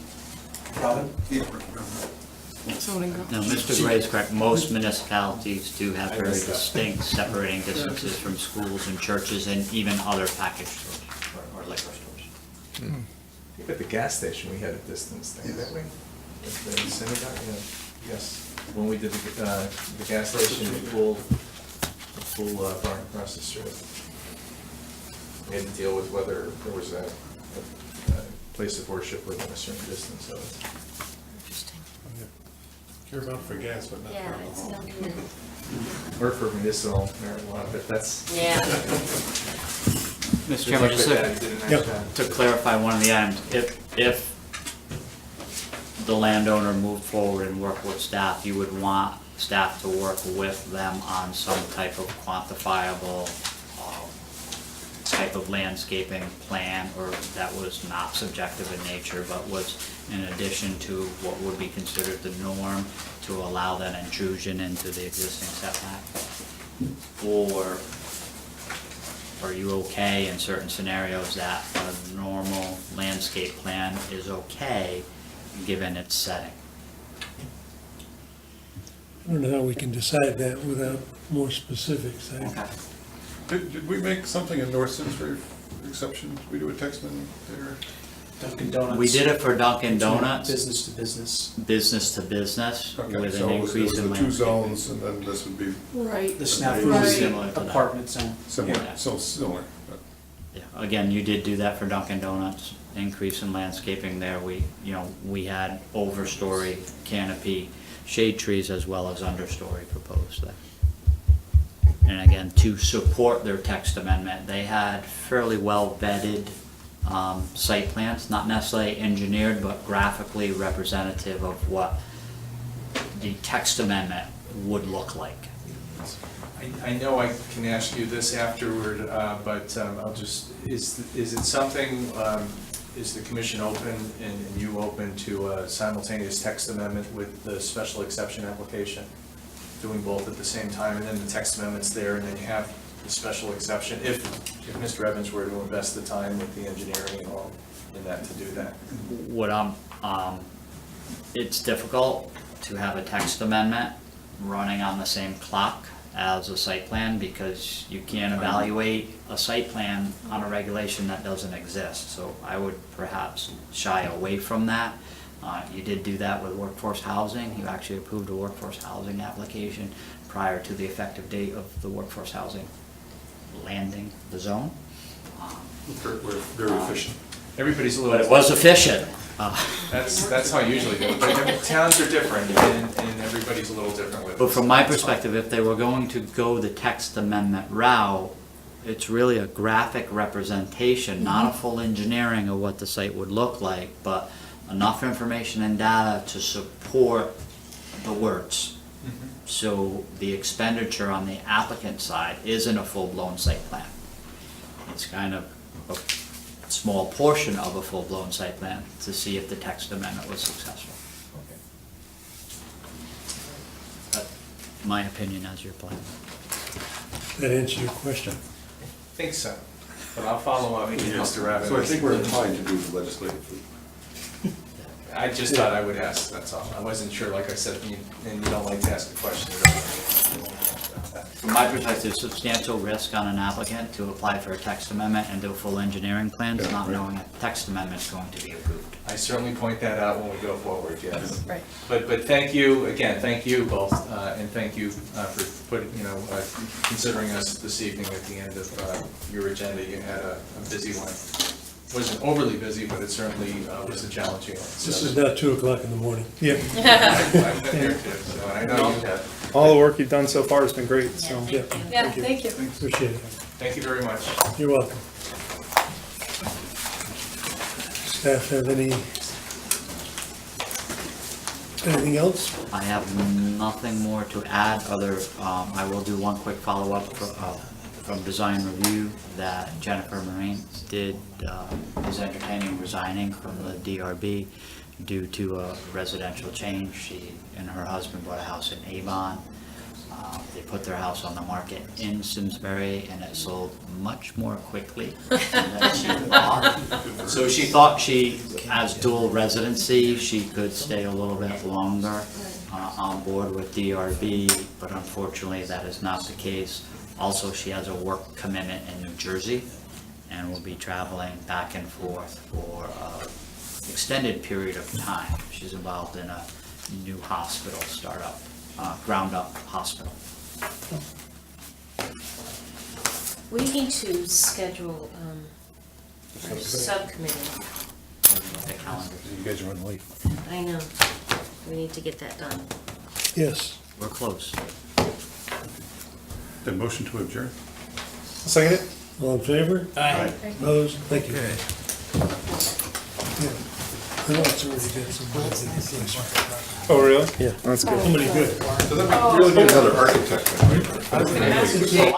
Robin? Yeah. Zoning girl. No, Mr. Gray is correct. Most municipalities do have very distinct separating distances from schools and churches and even other package stores or liquor stores. At the gas station, we had a distance thing, didn't we? At the synagogue, yeah. Yes, when we did the gas station, the pool barn across the street. We had to deal with whether there was a place of worship within a certain distance of it. Care about for gas, but not for alcohol. Or for medicinal marijuana, but that's. Yeah. Mr. Chairman, just to clarify one of the items, if the landowner moved forward and worked with staff, you would want staff to work with them on some type of quantifiable type of landscaping plan, or that was not subjective in nature, but was in addition to what would be considered the norm to allow that intrusion into the existing setback? Or are you okay in certain scenarios that a normal landscape plan is okay, given its setting? I don't know how we can decide that without more specifics. Did we make something in North Simsbury exception? Did we do a text amendment there? Dunkin' Donuts. We did it for Dunkin' Donuts. Business to business. Business to business, Okay, with so an it was increase the in two landscaping. zones, and then this would be Right. The Very snafu similar to that. apartment zone. similar, Yeah. so similar. but- Yeah, again, you did do that for Dunkin' Donuts, increase in landscaping there. We had overstory canopy shade trees as well as understory proposed there. And again, to support their text amendment, they had fairly well vetted site plans, not necessarily engineered, but graphically representative of what the text amendment would look like. I know I can ask you this afterward, but I'll just, is it something, is the commission open and you open to a simultaneous text amendment with the special exception application? Doing both at the same time, and then the text amendment's there, and then you have the special exception, if Mr. Evans were to invest the time with the engineering and all in that to do that? What it's difficult to have a text amendment running on the same clock as a site plan, because you can't evaluate a site plan on a regulation that doesn't exist. So I would perhaps shy away from that. You did do that with workforce housing. You actually approved a workforce housing application prior to the effective date of the workforce housing landing the zone. We're very efficient. Everybody's a little. But it was efficient. That's how I usually do it, but towns are different, and everybody's a little different with it. But from my perspective, if they were going to go the text amendment route, it's really a graphic representation, not a full engineering of what the site would look like, but enough information and data to support the words. So the expenditure on the applicant side isn't a full-blown site plan. It's kind of a small portion of a full-blown site plan to see if the text amendment was successful. But my opinion as your plan. That answer your question? I think so, but I'll follow up with Mr. Rabbit. So I think we're inclined to do the legislative. I just thought I would ask, that's all. I wasn't sure, like I said, and you don't like to ask a question. From my perspective, substantial risk on an applicant to apply for a text amendment and do full engineering plans, not knowing a text amendment is going to be approved. I certainly point that out when we go forward, yes. Right. But thank you, again, thank you both, and thank you for putting, considering us this evening at the end of your agenda. You had a busy one. Wasn't overly busy, but it certainly was a challenging one. This is not 2 o'clock in the morning. Yeah. I've been here too, so I know you have. All the work you've done so far has been great, so. Yeah. Yeah, thank you. Appreciate it. Thank you very much. You're welcome. Staff have anything else? I have nothing more to add, I will do one quick follow-up from design review that Jennifer Marine is entertaining resigning from the DRB due to a residential change. She and her husband bought a house in Avon. They put their house on the market in Simsbury, and it sold much more quickly than she thought. So she thought she, as dual residency, she could stay a little bit longer on board with DRB, but unfortunately, that is not the case. Also, she has a work commitment in New Jersey, and will be traveling back and forth for an extended period of time. She's involved in a new hospital startup. Ground-up hospital. We need to schedule, our subcommittee. The calendar. You guys are running late. I know. We need to get that done. Yes. We're close. The motion to adjourn? Second it? All in favor? Aye. Opposed? Thank you. Yeah. I know it's already got somebody in place. Oh, really? Yeah. That's good. Somebody good. So then we really need another architect, then, right?